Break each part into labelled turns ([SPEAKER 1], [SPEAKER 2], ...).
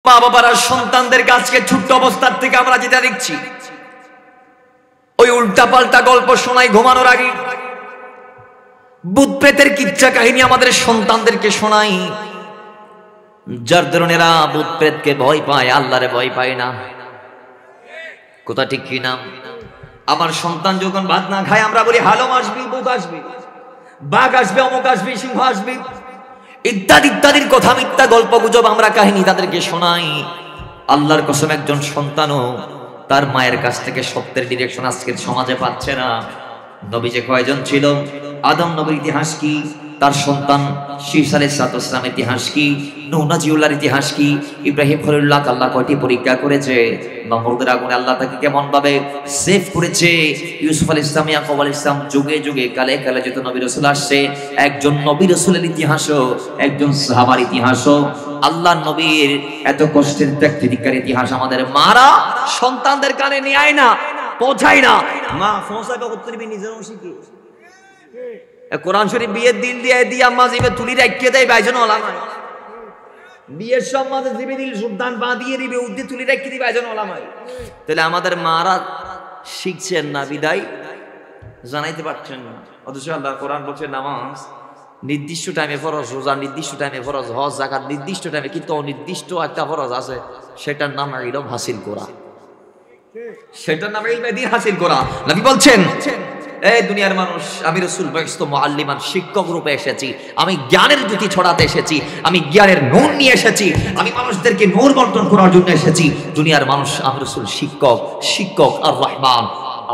[SPEAKER 1] মা বাবারা সন্তানদের কাছে ছোট্ট অবস্থার থেকে আমরা যেটা দেখছি, ওই উল্টা পাল্টা গল্প শোনাই ঘুমানোর আগে, ভূত প্রেতের কিচ্ছা কাহিনী আমাদের সন্তানদেরকে শোনাই, যার ধরনেরা ভূত প্রেতকে ভয় পায়, আল্লাহরে ভয় পায় না। কথা ঠিক কিনা? আমার সন্তান যখন ভাত না খায় আমরা বলি হালম আসবি, ভূত আসবি, বাঘ আসবে, অমুক আসবি, সিংহ আসবি, ইত্যাদি ইত্যাদির কথা, মিথ্যা গল্প গুজব আমরা কাহিনী তাদেরকে শোনাই। আল্লাহর কসম, একজন সন্তানও তার মায়ের কাছ থেকে সত্যের ডিরেকশন আজকের সমাজে পাচ্ছে না। নবী যে কয়জন ছিল, আদম নবীর ইতিহাস কি, তার সন্তান শীস আলাইহিস সালামের ইতিহাস কি, নূহ নাজিউল্লাহর ইতিহাস কি, ইব্রাহিম খলিলুল্লাহ আল্লাহ কয়টি পরীক্ষা করেছে, নমরুদের আগুনে আল্লাহ তাকে কেমন ভাবে সেভ করেছে, ইউসুফ আলাইহিস সালাম, ইয়াকুব আলাইহিস সালাম, যুগে যুগে কালে কালে যত নবী রাসূল আসছে, একজন নবী রাসূলের ইতিহাসও, একজন সাহাবার ইতিহাসও, আল্লাহ নবীর এত কষ্টের ত্যাগ-তিতিক্ষার ইতিহাস আমাদের মারা সন্তানদের কানে নিয়ে আয় না, পৌঁছায় না। মা পৌঁছাবে করতে নিজেও শিখি। কোরআন শরীফ বিয়ের দিন দিয়ে দিয়ে আম্মা জিবে তুলি রাখিয়ে দেয়, ভাইজন ওলামায় বিয়ের সব মাঝে জিবে দিল সুলতান পা দিয়ে দিবে, উদ্দি তুলি রাখিয়ে দিবে, ভাইজন ওলামায়। তাহলে আমাদের মারা শিখছেন না, বিদায় জানাইতে পারছেন না। অথচ আল্লাহ কোরআন বলছে নামাজ নির্দিষ্ট টাইমে ফরজ, রোজা নির্দিষ্ট টাইমে ফরজ, হজ যাকাত নির্দিষ্ট টাইমে, কিন্তু অনির্দিষ্ট একটা ফরজ আছে, সেটার নাম ইলম হাসিল করা, সেটার নাম ইলমে দ্বীন হাসিল করা। নবী বলছেন, এই দুনিয়ার মানুষ, আমি রাসূল বাইস্ত মুআল্লিমান, শিক্ষক রূপে এসেছি, আমি জ্ঞানের জ্যোতি ছড়াতে এসেছি, আমি জ্ঞানের নূর নিয়ে এসেছি, আমি মানুষদেরকে নূর বন্টন করার জন্য এসেছি। দুনিয়ার মানুষ, আমি রাসূল শিক্ষক, শিক্ষক আর রহমান,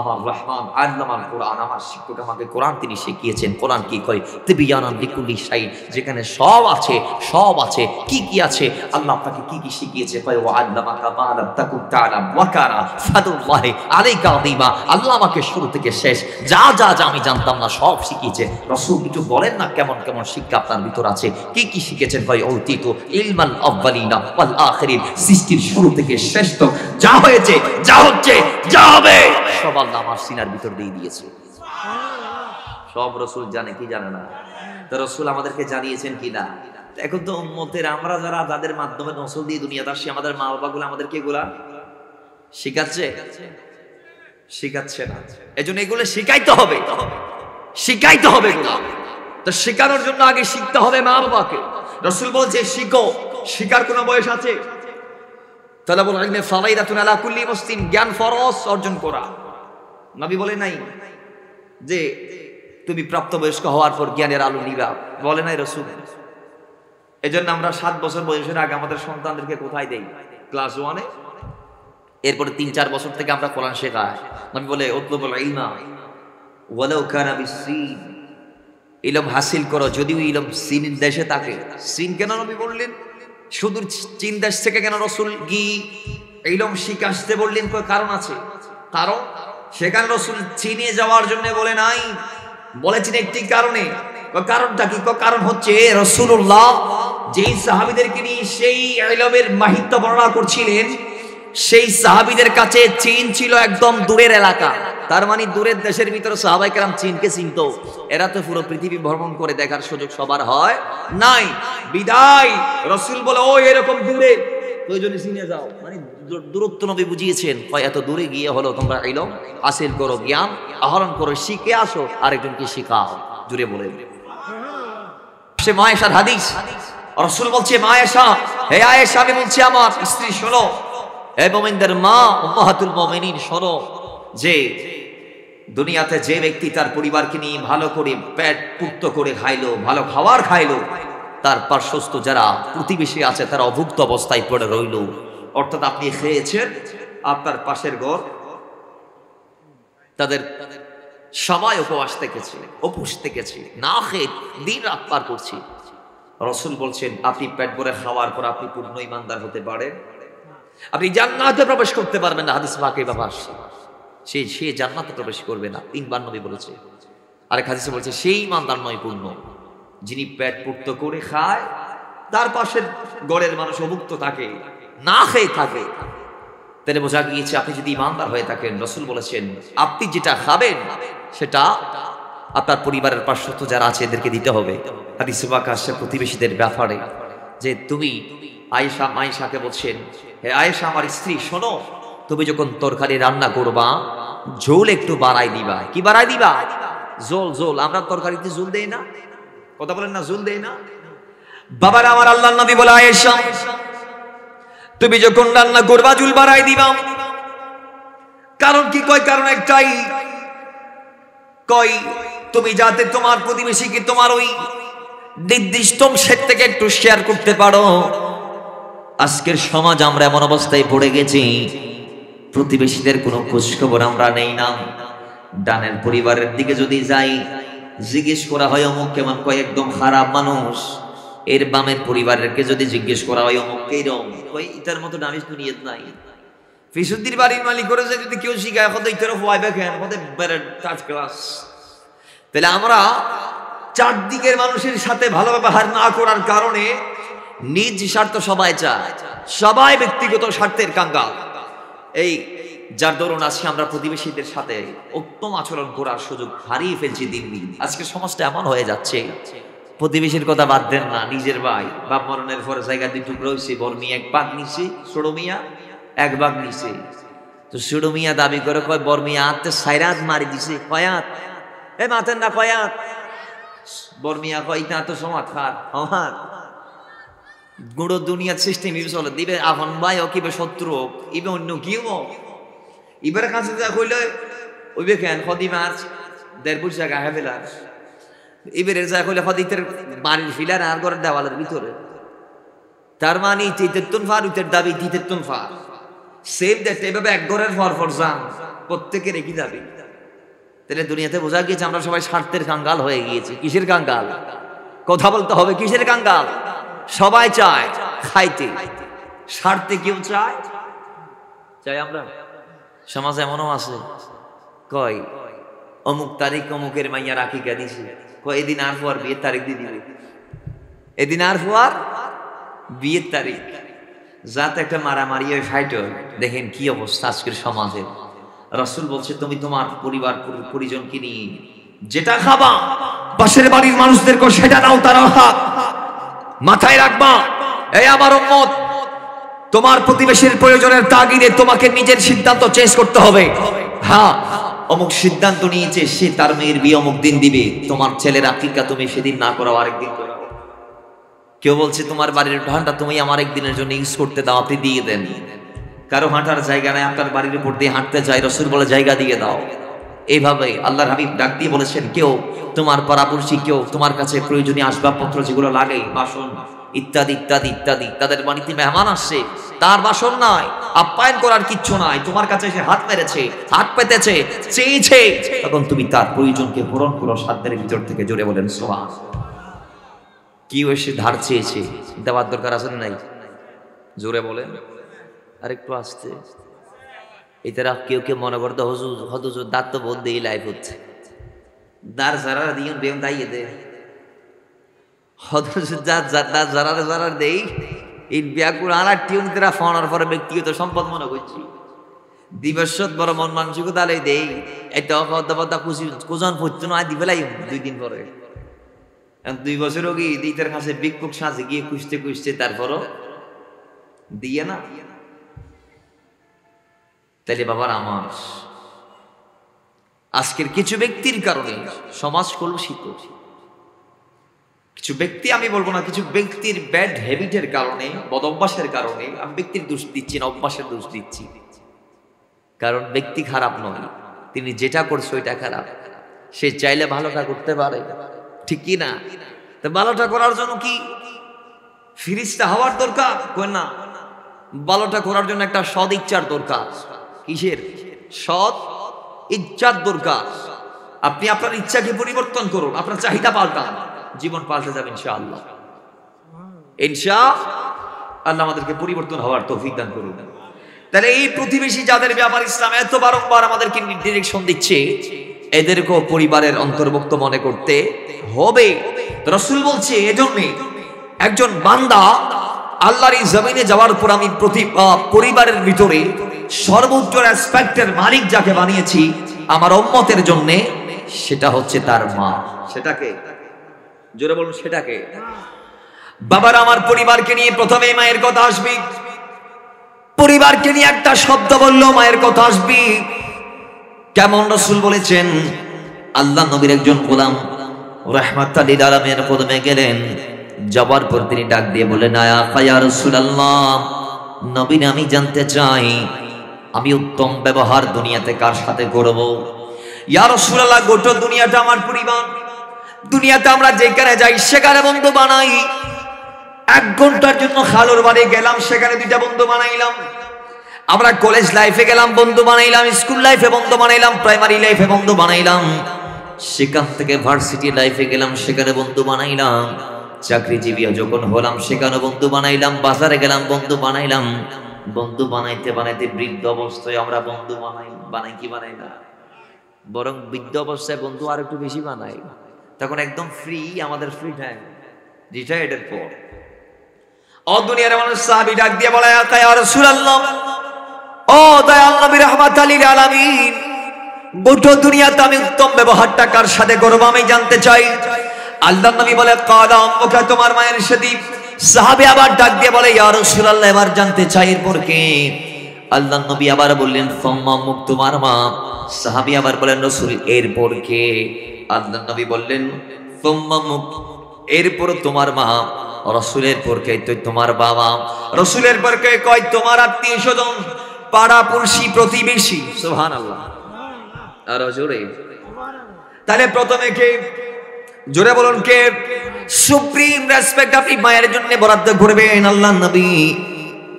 [SPEAKER 1] আমার রহমান আল্লামাল কোরআন, আমার শিক্ষক আমাকে কোরআন তিনি শিখিয়েছেন। কোরআন কি কয়? তিবিয়ানান লিকুল্লি শাই, যেখানে সব আছে, সব আছে, কি কি আছে, আল্লাহ আপনাকে কি কি শিখিয়েছে, কয় ওয়া আল্লামাকা মা লাম তাকুন তাআলাম ওয়া কানা ফাদুল্লাহি আলাইকা আযীমা, আল্লাহ আমাকে শুরু থেকে শেষ যা যা যা আমি জানতাম না সব শিখিয়েছে। রাসূল একটু বলেন না কেমন কেমন শিক্ষা আপনার ভিতর আছে, কি কি শিখেছেন? কয় উতিতু ইলমাল আউয়ালিনা ওয়াল আখিরিন, সৃষ্টির শুরু থেকে শেষ তো যা হয়েছে, যা হচ্ছে, যা হবে, সব আল্লাহ আমার সিনার ভিতর দিয়ে দিয়েছে। সব রাসূল জানে কি জানে না? তো রাসূল আমাদেরকে জানিয়েছেন কি না? এখন তো উম্মতের আমরা যারা, যাদের মাধ্যমে রাসূল দিয়ে দুনিয়াতে আসছে, আমাদের মা বাবাগুলো আমাদেরকে এগুলা শিখাচ্ছে, শিখাচ্ছে না। এজন্য এগুলো শিখাইতে হবে, শিখাইতে হবে এগুলো। তো শেখানোর জন্য আগে শিখতে হবে মা বাবাকে। রাসূল বলছে শিখো, শিখার কোনো বয়স আছে? তালাবুল ইলমি ফারাইদাতুন আলা কুল্লি মুসলিম, জ্ঞান ফরজ অর্জন করা। নবী বলে নাই যে তুমি প্রাপ্তবয়স্ক হওয়ার পর জ্ঞানের আলো নিবা, বলে নাই রাসূল। এজন্য আমরা 7 বছর বয়সের আগে আমাদের সন্তানদেরকে কোথায় দেই? ক্লাস 1-এ। এরপরে 3-4 বছর থেকে আমরা কোরআন শেখাই। নবী বলে উতলুবুল ইলমা ওয়ালাউ কানা বিসসিন, ইলম হাসিল করো যদিও ইলম চীন দেশে থাকে। চীন কেন নবী বললেন? শুধু চীন দেশ থেকে কেন রাসূল কি ইলম শিখে আসতে বললেন? কারণ আছে, কারণ সেখানে রাসূল চীনে যাওয়ার জন্য বলে নাই, বলেছেন একটি কারণে। কারণটা কি? কারণ হচ্ছে রাসূলুল্লাহ যেই সাহাবীদেরকে নিয়ে সেই ইলমের মাহিত্য বর্ণনা করছিলেন, সেই সাহাবীদের কাছে চীন ছিল একদম দূরের এলাকা। তার মানে দূরের দেশের ভিতরে সাহাবায়ে কেরাম চীনকে চিনত। এরা তো পুরো পৃথিবী ভ্রমণ করে দেখার সুযোগ সবার হয় নাই। বিদায় রাসূল বলে ও এরকম দূরে, প্রয়োজনে চীনে যাও। মানে দূরত্ব নবী বুঝিয়েছেন, এত দূরে গিয়ে হলো তোমরা ইলম হাসিল করো, জ্ঞান আহরণ করো, শিখে আসো, আরেকজনকে শিখাও। জুড়ে বলে সে মা আয়েশার হাদিস, রাসূল বলছে মা আয়েশা, হে আয়েশা, আমি বলছি আমার স্ত্রী শোনো, হে মুমিনদের মা, উম্মাহাতুল মুমিনিন শোনো, যে দুনিয়াতে যে ব্যক্তি তার পরিবারকে নিয়ে ভালো করে পেট পুক্ত করে খাইলো, ভালো খাবার খাইলো, তার পার্শ্বস্থ যারা প্রতিবেশী আছে তারা অভুক্ত অবস্থায় পড়ে রইল। অর্থাৎ আপনি খেয়েছেন, আপনার পাশের ঘর তাদের সবাই উপবাস থেকেছে, উপোস থেকেছে, না খেয়ে দিন রাত পার করছি। রাসূল বলছেন আপনি পেট ভরে খাওয়ার পর আপনি পূর্ণ ঈমানদার হতে পারেন, আপনি জান্নাতে প্রবেশ করতে পারবেন না। হাদিস পাকে বাবা আসছে, সে জান্নাতে প্রবেশ করবে না। 3 বার নবী বলেছে। আরেক হাদিসে বলছে সেই ঈমানদার নয় পূর্ণ, যিনি পেট পুক্ত করে খায়, তার পাশের গড়ের মানুষ অভুক্ত থাকে, না খেয়ে থাকে। তাহলে বোঝা গিয়েছে আপনি যদি ঈমানদার হয়ে থাকেন, রাসূল বলেছেন আপনি যেটা খাবেন সেটা আপনার পরিবারের পার্শ্বস্থ যারা আছে এদেরকে দিতে হবে। হাদিসে পাকে আসছে প্রতিবেশীদের ব্যাপারে, যে তুমি আয়েশা মায়েশাকে বলছেন, হে আয়েশা আমার স্ত্রী শোনো, তুমি যখন তরকারি রান্না করবা ঝোল একটু বাড়াই দিবা। কি বাড়াই দিবা? ঝোল। ঝোল আমরা তরকারিতে ঝোল দেই না, কথা বলেন না, ঝোল দেই না। বাবারা আমার, আল্লাহর নবী বলে আয়েশা তুমি যখন রান্না করবা ঝোল বাড়াই দিবা। কারণ কি? কয় কারণ একটাই, কয় তুমি যাতে তোমার প্রতিবেশীকে তোমার ওই নির্দিষ্ট অংশের থেকে একটু শেয়ার করতে পারো। আজকের সমাজ আমরা এমন অবস্থায় পড়ে গেছি, প্রতিবেশীদের কোনো খোঁজখবর আমরা নেই না। ডানের পরিবারের দিকে যদি যাই, জিজ্ঞেস করা হয় অমুক কেমন, কয় একদম খারাপ মানুষ। এর বামের পরিবারেরকে যদি জিজ্ঞেস করা হয় অমুক এইরকম, কয় ইটার মতো দামি দুনিয়াত নাই। ফিসুদ্দির বাড়ির মালিক করে যদি কেউ শিখায় হতে ইটার হওয়াই দেখেন হতে বেড়ে টাচ ক্লাস। তাহলে আমরা চারদিকের মানুষের সাথে ভালো ব্যবহার না করার কারণে নিজ স্বার্থ সবাই চায়, সবাই ব্যক্তিগত স্বার্থের কাঙ্গাল। এই যার দরুন আজকে আমরা প্রতিবেশীদের সাথে উত্তম আচরণ করার সুযোগ হারিয়ে ফেলছি দিন দিন। আজকে সমাজটা এমন হয়ে যাচ্ছে, প্রতিবেশীর কথা বাদ দেন না, নিজের ভাই বাপ মরণের পরে জায়গা দুই টুকরো হয়েছে, বড় মিয়া এক ভাগ নিছে, ছোট মিয়া এক ভাগ নিছে। তো ছোট মিয়া দাবি করে কয় বড় মিয়া আত্মে সাইরাত মারি দিছে, কয়াত এ মাতেন না কয়াত। বড় মিয়া কয় ইটা তো সমাজ খার আমার গুঁড়ো দুনিয়ার সিস্টেম চলে দিবে আপন ভাই ও কিবে শত্রু হোক, ইবে অন্য কেউ হোক, ইবারের কাছে যা কইলে ওইবে কেন সদি মাছ দেড় পয়সা গায়ে ফেলার, এবারে যা কইলে সদিতের বাড়ির ফিলার আর ঘরের দেওয়ালের ভিতরে। তার মানে তিতের ফার উইতের দাবি তিতের ফার সেম দ্যাট। এভাবে এক ঘরের ফর যান প্রত্যেকের একই দাবি। তাহলে দুনিয়াতে বোঝা গিয়েছে আমরা সবাই স্বার্থের কাঙ্গাল হয়ে গিয়েছি। কিসের কাঙ্গাল? কথা বলতে হবে, কিসের কাঙ্গাল? সবাই চায় খাইতে, স্বার্থে কেউ চায় আমরা। সমাজে এমনও আছে কয় অমুক তারিখ অমুকের মাইয়া রাখিকা দিছে, কয় এদিন আর পর বিয়ের তারিখ দিয়ে দিবে, এদিন আর পর বিয়ের তারিখ, যাতে একটা মারামারি ওই ফাইট। দেখেন কি অবস্থা আজকের সমাজের। রাসূল বলছে তুমি তোমার পরিবার পরিজনকে নিয়ে যেটা খাবা পাশের বাড়ির মানুষদেরকে সেটা দাও, তারা মাথায় রাখবা। এই আমার উম্মত, তোমার প্রতিবেশীর প্রয়োজনের তাগিদে তোমাকে নিজের সিদ্ধান্ত চেঞ্জ করতে হবে। হ্যাঁ, অমুক সিদ্ধান্ত নিয়েছে সে তার মেয়ের বিয়ে অমুক দিন দিবে, তোমার ছেলের আকিকা তুমি সেদিন না করাও আরেকদিন করাও। কেউ বলছে তোমার বাড়ির ধানটা তুমি আমার একদিনের জন্য ইউজ করতে দাও, আপনি দিয়ে দেন। কারো হাঁটার জায়গা নাই, আপনার বাড়ির উপর দিয়ে হাঁটতে চাই, রাসূল বলে জায়গা দিয়ে দাও। এইভাবে আল্লাহর হাবিব ডাক দিয়ে বলেছেন, কেউ তোমার পাড়াপড়শি কেউ তোমার কাছে প্রয়োজনীয় আসবাবপত্র যেগুলো লাগে, বাসন ইত্যাদি ইত্যাদি ইত্যাদি, তাদের বাড়িতে মেহমান আসছে, তার বাসন নাই, আপ্যায়ন করার কিচ্ছু নাই, তোমার কাছে এসে হাত মেরেছে, হাত পেতেছে, চেয়েছে, তখন তুমি তার প্রয়োজনকে পূরণ করো সাধ্যের ভিতর থেকে। জোরে বলেন সুবহান। কি এসে ধার চেয়েছে, দেওয়ার দরকার আছে না নাই? জোরে বলেন, আরেকটু আসতে। এটারা কেউ কেউ মনে করতো হুজুর দাঁত তো বোধ দিয়ে লাইফ হচ্ছে, দার যারা দিয়ে বেম দাইয়ে দে যারা দেই এই ব্যাকুল আর টিউন তেরা ফোনার পরে ব্যক্তিগত সম্পদ মনে করছি, দিবসত বড় মন মানসিকতা তাহলে দেই এটা অপদ্দা কুজন পড়তো না দিবেলাই 2 দিন পরে। 2 বছরও কি দিতের কাছে বিক্ষোভ সাজে গিয়ে খুঁজতে তারপরও দিয়ে না। তাইলে বাবার আমার আজকের কিছু ব্যক্তির কারণে সমাজ কলুষিত। কিছু ব্যক্তি, আমি বলবো না, কিছু ব্যক্তির ব্যাড হ্যাবিটের কারণে, বদ অভ্যাসের কারণে, আমি ব্যক্তির দোষ দিচ্ছি না, অভ্যাসের দোষ দিচ্ছি। কারণ ব্যক্তি খারাপ নয়, তিনি যেটা করছে ওইটা খারাপ। সে চাইলে ভালোটা করতে পারে, ঠিক কি না? তো ভালোটা করার জন্য কি ফিরিস্তা হওয়ার দরকার? কই না, ভালোটা করার জন্য একটা সৎ ইচ্ছার দরকার। কিসের? সৎ ইচ্ছার দরকার। আপনি আপনার ইচ্ছাকে পরিবর্তন করুন, আপনার চাহিদা পাল্টান, জীবন পাল্টে যাবে ইনশাআল্লাহ। ইনশাআল্লাহ আমাদেরকে পরিবর্তন হওয়ার তৌফিক দান করুন। তাহলে এই প্রতিবেশী যাদের ব্যাপার ইসলাম এত বারংবার আমাদেরকে ডিরেকশন দিচ্ছে, এদেরকেও পরিবারের অন্তর্ভুক্ত মনে করতে হবে। রাসূল বলছে এজন্য একজন বান্দা আল্লাহর এই জমিনে যাওয়ার পর আমি পরিবারের ভিতরে সর্বোচ্চ রেসপেক্টের মালিক যাকে বানিয়েছি আমার উম্মতের জন্য, সেটা হচ্ছে তার মা। সেটাকে জোরে বলুন, সেটাকে। বাবার আমার পরিবারকে নিয়ে প্রথমে মায়ের কথা আসবে, পরিবারকে নিয়ে একটা শব্দ বললো মায়ের কথা আসবে। কেমন রাসূল বলেছেন, আল্লাহ নবীর একজন গোলাম রাহমাতাল লিল আলামিনের কদমে গেলেন, যাবার পর তিনি ডাক দিয়ে বলেন, ইয়া রাসূলুল্লাহ, নবী আমি জানতে চাই আমি উত্তম ব্যবহার দুনিয়াতে কার সাথে করব। ইয়া রাসূলুল্লাহ, গোটা দুনিয়াটা আমার পরিবার, দুনিয়াতে আমরা যেখানে যাই সেখানে বন্ধু বানাই। 1 ঘন্টার জন্য খালুর বাড়ি গেলাম, সেখানে 2টা বন্ধু বানাইলাম। আমরা কলেজ লাইফে গেলাম, বন্ধু বানাইলাম। স্কুল লাইফে বন্ধু বানাইলাম, প্রাইমারি লাইফে বন্ধু বানাইলাম। সেখান থেকে ভার্সিটি লাইফে গেলাম, সেখানে বন্ধু বানাইলাম। চাকরিজীবী যখন হলাম সেখানে বন্ধু বানাইলাম। বাজারে গেলাম, বন্ধু বানাইলাম। বন্ধু বানাইতে বানাইতে বৃদ্ধ অবস্থায় আমরা বন্ধু বানাই কি বানাই না, বরং বৃদ্ধ অবস্থায় বন্ধু আর একটু বেশি বানাই। তখন একদম ফ্রি, আমাদের ফ্রি টাইম রিটায়ার্ডের পর। ও দুনিয়ার মানুষ, সাহাবী ডাক দিয়ে বলে, ইয়া রাসূলুল্লাহ, ও দয়াল নবী রাহমাতাল লিল আলামিন, গোটা দুনিয়াতে আমি উত্তম ব্যবহারটা কার সাথে করব আমি জানতে চাই। আল্লাহ নবী বলে, কালা আমুকা, তোমার মায়ের সাথে। সাহাবী আবার ডাক দিয়ে বলে, ইয়া রাসূলুল্লাহ, এবার জানতে চাই এরপর কে? আল্লাহ নবী আবার বললেন, ফাম্মা মুক, তোমার মা। সাহাবী আবার বলেন, রাসূল এরপর কে? আল্লাহ নবী বললেন, ফাম্মা মুক, এরপর তোমার মা। রাসূলের পর কে? তো তোমার বাবা। রাসূলের পর কে? কয় তোমার আত্মীয় স্বজন, পাড়া পড়শি, প্রতিবেশী। সুবহানাল্লাহ। আর জোরে, তাহলে প্রথমে কে? জোরে বলুন কে? সুপ্রিম রেসপেক্ট আপনি মায়ের জন্য বরাদ্দ করবেন। আল্লাহ নবী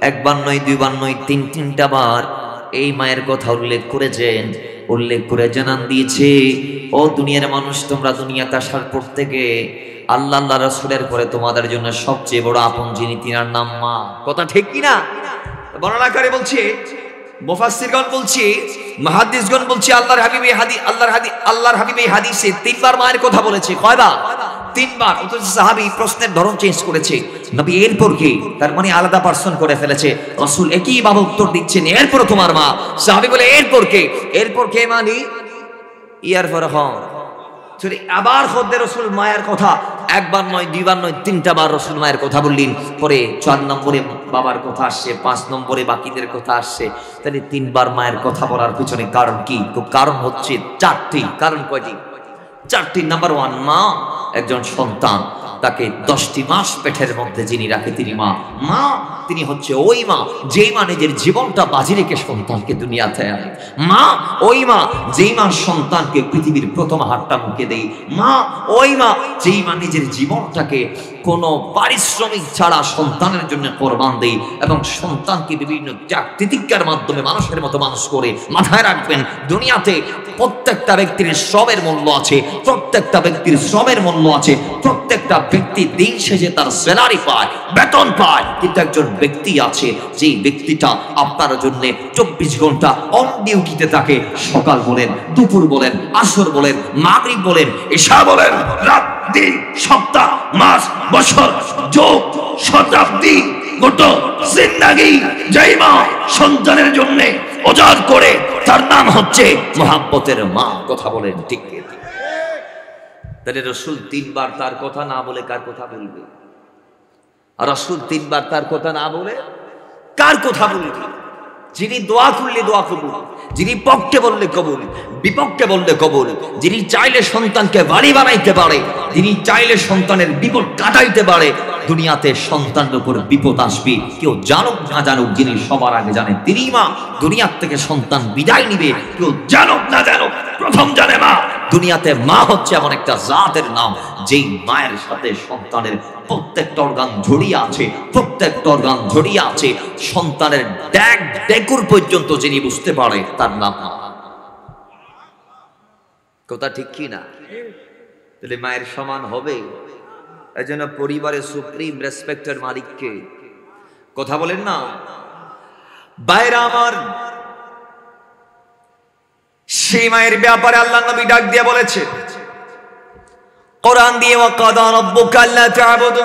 [SPEAKER 1] 1 বার নয়, 2 বার নয়, 3টা বার এই মায়ের কথা উল্লেখ করেছেন। উল্লেখ করে জানান দিয়েছে, ও দুনিয়ার মানুষ, তোমরা দুনিয়াতে আসার পর থেকে আল্লাহ রাসূলের পরে তোমাদের জন্য সবচেয়ে বড় আপন যিনি, তিনার নাম মা। কথা ঠিক কিনা? বর্ণনাকারী বলছে, মুফাসসিরগণ বলছে, মুহাদ্দিসগণ বলছে, আল্লাহর হাবিব এই হাদিসে 3 বার মায়ের কথা বলেছে। কয়বার? 3 বার। অথচ সাহাবী প্রশ্নের ধরন চেঞ্জ করেছে। নবী এরপর কি? তার মানে আলাদা পার্সন করে ফেলেছে। রাসূল একই ভাবে উত্তর দিচ্ছেন, এরপর তোমার মা। সাহাবী বলে, এরপর কে? এরপর কে মানে ইয়ার পর হন। আবার খোদে রাসূল মায়ের কথা 1 বার নয়, 2 বার নয়, 3টা বার রাসূল মায়ের কথা বললেন। পরে 4 নম্বরে বাবার কথা আসছে, 5 নম্বরে বাকিদের কথা আসছে। তাহলে 3 বার মায়ের কথা বলার পিছনে কারণ কি? তো কারণ হচ্ছে 4টি। কারণ কয়টি? 4টি। নাম্বার 1, মা একজন সন্তান, তাকে 10টি মাস পেটের মধ্যে যিনি রাখে তিনি মা। মা তিনি হচ্ছে ওই মা যেই মা নিজের জীবনটা বাজি রেখে সন্তানকে দুনিয়াতে আনে। মা ওই মা যেই মা সন্তানকে পৃথিবীর প্রথম হাতটা মুখে দেয়। মা ওই মা যেই মা নিজের জীবনটাকে কোনো পারিশ্রমিক ছাড়া সন্তানের জন্য কোরবান দেয় এবং সন্তানকে বিভিন্ন ত্যাগ তিতিক্ষার মাধ্যমে মানুষের মতো মানুষ করে। মাথায় রাখবেন, দুনিয়াতে প্রত্যেকটা ব্যক্তির শ্রমের মূল্য আছে, প্রত্যেকটা ব্যক্তির শ্রমের মূল্য আছে। প্রত্যেকটা ব্যক্তি দিন শেষে তার স্যালারি পায়, বেতন পায়। কিন্তু একজন ব্যক্তি আছে যেই ব্যক্তিটা আপনার জন্য 24 ঘন্টা অন ডিউটিতে থাকে। সকাল বলেন, দুপুর বলেন, আসর বলেন, মাগরিব বলেন, এশা বলেন, রাত দিন, সপ্তাহ, মাস, বছর, যুগ, শতাব্দী, গোটা জিন্দেগি যেই মা সন্তানের জন্য উজাড় করে, তার নাম হচ্ছে মহব্বতের মা। কথা বলেন ঠিক কি? তাহলে রাসূল 3 বার তার কথা না বলে কার কথা বলবে? আর রাসূল 3 বার তার কথা না বলে কার কথা বলবে? যিনি দোয়া করলে দোয়া কবুল, যিনি পক্ষে বললে কবুল, বিপক্ষে বললে কবুল, যিনি চাইলে সন্তানকে বাড়ি বানাইতে পারে, যিনি চাইলে সন্তানের বিপদ কাটাইতে পারে। দুনিয়াতে সন্তানের উপর বিপদ আসবে, কেউ জানুক না জানুক, যিনি সবার আগে জানে তিনি মা। দুনিয়ার থেকে সন্তান বিদায় নিবে, কেউ জানুক না জানুক, প্রথম জানে মা। দুনিয়াতে মা হচ্ছে এমন একটা জাতের নাম যেই মায়ের সাথে সন্তানের প্রত্যেকটা অর্গান জড়িয়ে আছে, প্রত্যেকটা অর্গান জড়িয়ে আছে। সন্তানের ডেকুর পর্যন্ত যিনি বুঝতে পারে তার নাম মা। কথা ঠিক কি না? তাহলে মায়ের সমান হবে। এই জন্য পরিবারের সুপ্রিম রেসপেক্টের মালিককে। কথা বলেন না বাইরা আমার। সেই মায়ের ব্যাপারে আল্লাহ নবী ডাক দিয়ে বলেছে কোরআন দিয়ে, ওয়াকাদা রাব্বুকা আল্লা তা'বুদু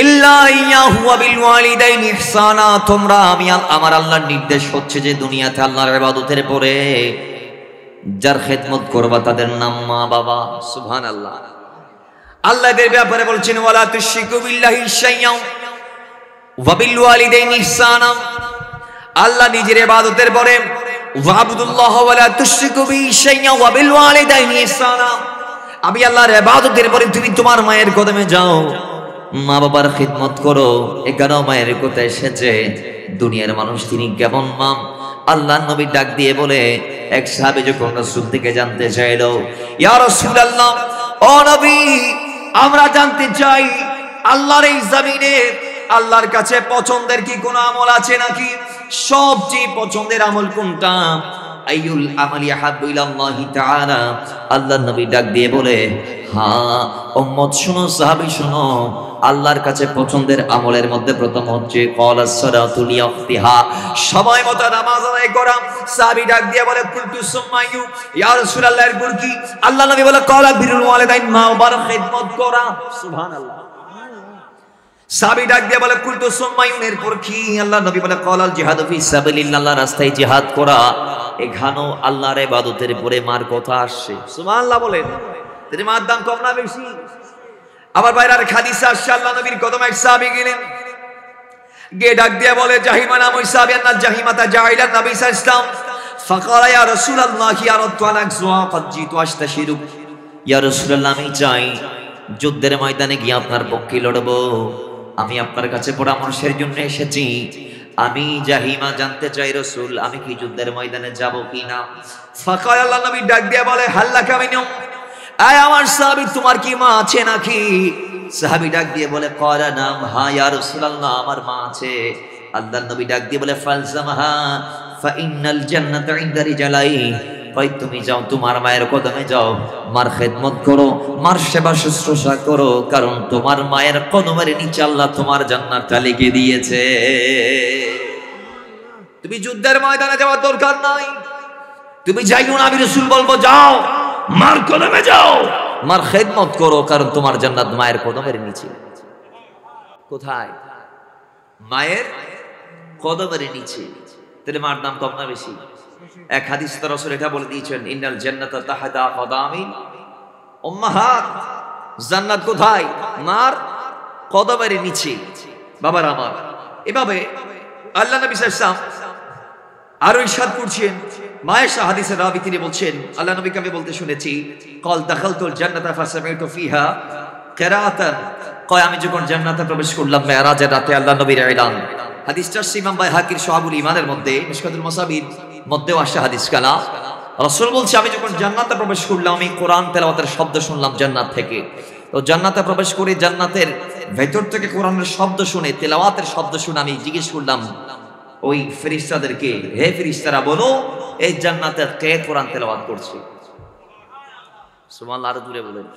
[SPEAKER 1] ইল্লা ইয়াহু ওয়া বিল ওয়ালিদাইনি ইহসানা। তোমরা আমার আল্লাহর নির্দেশ হচ্ছে যে দুনিয়াতে আল্লাহর ইবাদতের পরে যার খেদমত করবা তাদের নাম মা বাবা। সুবহানাল্লাহ। আল্লাহ এদের ব্যাপারে বলছেন ওয়ালা তুশরিকু বিল্লাহি শাইআন ওয়া বিল ওয়ালিদাইনি ইহসানা। আল্লাহ নিজের ইবাদতের পরে ওয়াবুদুল্লাহ ওয়ালা তুশরিকু বিহি শাইআন ওয়া বিল ওয়ালিদাইনি ইহসানা, আমি আল্লাহর ইবাদতের পরে তুমি তোমার মায়ের কদমে যাও, মা বাবার খিদমত করো। এখানেও মায়ের কথা এসেছে। দুনিয়ার মানুষ তিনি কেমন মা, আল্লাহ নবী ডাক দিয়ে বলে, এক সাহাবী যখন রাসূল থেকে জানতে চাইলো, ইয়া রাসূলুল্লাহ, ও নবী, আমরা জানতে চাই আল্লাহর এই জমিনে আল্লাহর কাছে পছন্দের কি কোনো আমল আছে নাকি? সবচেয়ে পছন্দের আমল কোনটা? আইয়ুল আমালি আহাব্বু ইলাল্লাহি তাআলা। আল্লাহর নবী ডাক দিয়ে বলে, হ্যাঁ উম্মত শুনো, সাহাবী শুনো, আল্লাহর কাছে পছন্দের আমলের মধ্যে প্রথম হচ্ছে ক্বালাস সালাতু লিওয়াক্তিহা, সময় মতো নামাজ আদায় করা। সাহাবী ডাক দিয়ে বলে, কুলতু সুম্মায়ু, ইয়া রাসূলুল্লাহ, এরপর কি? আল্লাহ নবী বলে, ক্বালা বিরুল ওয়ালিদাইন, মা বাবার খিদমত করা। সুবহানাল্লাহ। সাহাবী ডাক দিয়ে বলে, কুলতু সুম্মায়ু, এরপর কি? আল্লাহ নবী বলে, ক্বালাল জিহাদু ফি সাবিলিল্লাহ, আল্লাহর রাস্তায় জিহাদ করা। এখানেও আল্লাহর ইবাদতের পরে মার কথা আসছে। সুবহানাল্লাহ বলেন। তিনি মার দাম কম না বেশি? আমার ভাইরা, হাদিসে আসছে আল্লাহ নবীর কদমে এক সাহাবী গেলেন, গিয়ে ডাক দিয়ে বলে, জাহিমা নাম ওই সাহাবী, না জাহিমাতা জাইলা নবী সাল্লাল্লাহু আলাইহি ওয়াসাল্লাম। ফাকালা ইয়া রাসূলুল্লাহ, ইয়া রাতুলাক জুয়া কদ জিতু আশতাশিরু। ইয়া রাসূলুল্লাহ, আমি চাই যুদ্ধের ময়দানে গিয়ে আপনার পক্ষে লড়ব, আমি আপনার কাছে পরামর্শের জন্য এসেছি। আমি জাহিমা জানতে চাই রাসূল, আমি কি যুদ্ধের ময়দানে যাব কিনা? ফাকালা, আল্লাহ নবী ডাক দিয়ে বলে, হাল্লাকা মিনহুম, আয় আমার সাহাবী, তোমার কি মা আছে নাকি? সাহাবী ডাক দিয়ে বলে, ক্বালা নাম, হ্যাঁ ইয়া রাসূলুল্লাহ, আমার মা আছে। আল্লাহর নবী ডাক দিয়ে বলে, ফালজামহা ফা ইন্নাল জান্নাতা ইনদা রিজালাই, কই তুমি যাও, তোমার মায়ের কদমে যাও, মার খেদমত করো, মার সেবা শুশ্রূষা করো, কারণ তোমার মায়ের কদমের নিচে আল্লাহ তোমার জান্নাতটা লিখে দিয়েছে। তুমি যুদ্ধের ময়দানে যাওয়ার দরকার নাই, তুমি যাইও না, আমি রাসূল বলবো যাও, মার কদমে যাও, মার খেদমত করো, কারণ তোমার জান্নাত মায়ের কদমের নিচে। কোথায়? মায়ের কদমের নিচে। তাহলে মার দাম কম না বেশি? এক হাদিসে তো রাসূল এটা বলে দিয়েছেন, ইন্নাল জান্নাতা তাহতা কদামি উম্মাহাত, জান্নাত কোথায়? মার কদমের নিচে। বাবার আমার, এভাবে আল্লাহ নবী সাল্লাল্লাহু আলাইহি ওয়াসাল্লাম আরো ইরশাদ করছেন। মায়েশা হাদিসের রাবি তিনি বলছেন, আল্লাহ নবীকে আমি বলতে শুনেছি, ক্বাল দাখালতুল জান্নাতা ফাসামি'তু ফিহা কিরাআতান, কয় আমি যখন জান্নাতে প্রবেশ করলাম মেরাজের রাতে, আল্লাহ নবীর এলান। হাদিসটা ইমাম বাইহাকির শুআবুল ঈমানের মধ্যে, মিশকাতুল মাসাবির মধ্যেও আসে হাদিস কানা। রাসূল বলছে, আমি যখন জান্নাতে প্রবেশ করলাম, আমি কোরআন তেলাওয়াতের শব্দ শুনলাম জান্নাত থেকে। তো জান্নাতে প্রবেশ করে জান্নাতের ভেতর থেকে কোরআনের শব্দ শুনে, তেলাওয়াতের শব্দ শুনে আমি জিজ্ঞেস করলাম ওই ফেরেশতাদেরকে, হে ফেরেশতারা বলো, এই জান্নাতে কে কোরআন তেলাওয়াত করছে? সুবহানাল্লাহ, আরো জোরে বলেন।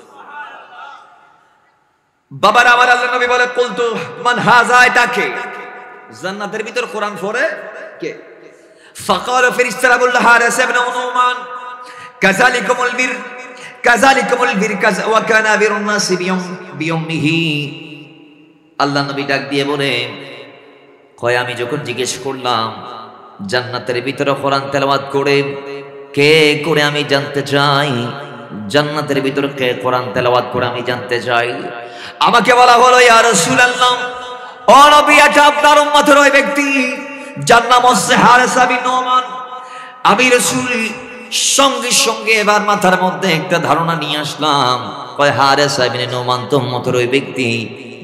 [SPEAKER 1] বাবার আমার, আল্লাহ নবী বলে, কুলতু মান হাযা, এটা কে? জান্নাতের ভিতর কোরআন পড়ে কে? ফাকালা, ফেরেশতারা বলল, হারিস ইবনে নুমান, কাযালিকুমুল বির, কাযালিকুমুল বির ওয়া কানা বিরুন নাসি বিয়ুমিহি। আল্লাহ নবী ডাক দিয়ে বলে, কয় আমি যখন জিজ্ঞেস করলাম জান্নাতের ভিতরে কোরআন তেলাওয়াত করে কে করে, আমি জানতে চাই জান্নাতের ভিতরে কে কোরআন তেলাওয়াত করে, আমি জানতে চাই। আমাকে বলা হলো, ইয়া রাসূলুল্লাহ, ও নবী, এটা আপনার উম্মতের ওই ব্যক্তি যার নাম হচ্ছে হারিস বিন নুমান। আমি রাসূল সঙ্গে সঙ্গে এবার মাথার মধ্যে একটা ধারণা নিয়ে আসলাম, কয় হারিস বিন নুমান তো উম্মতের ওই ব্যক্তি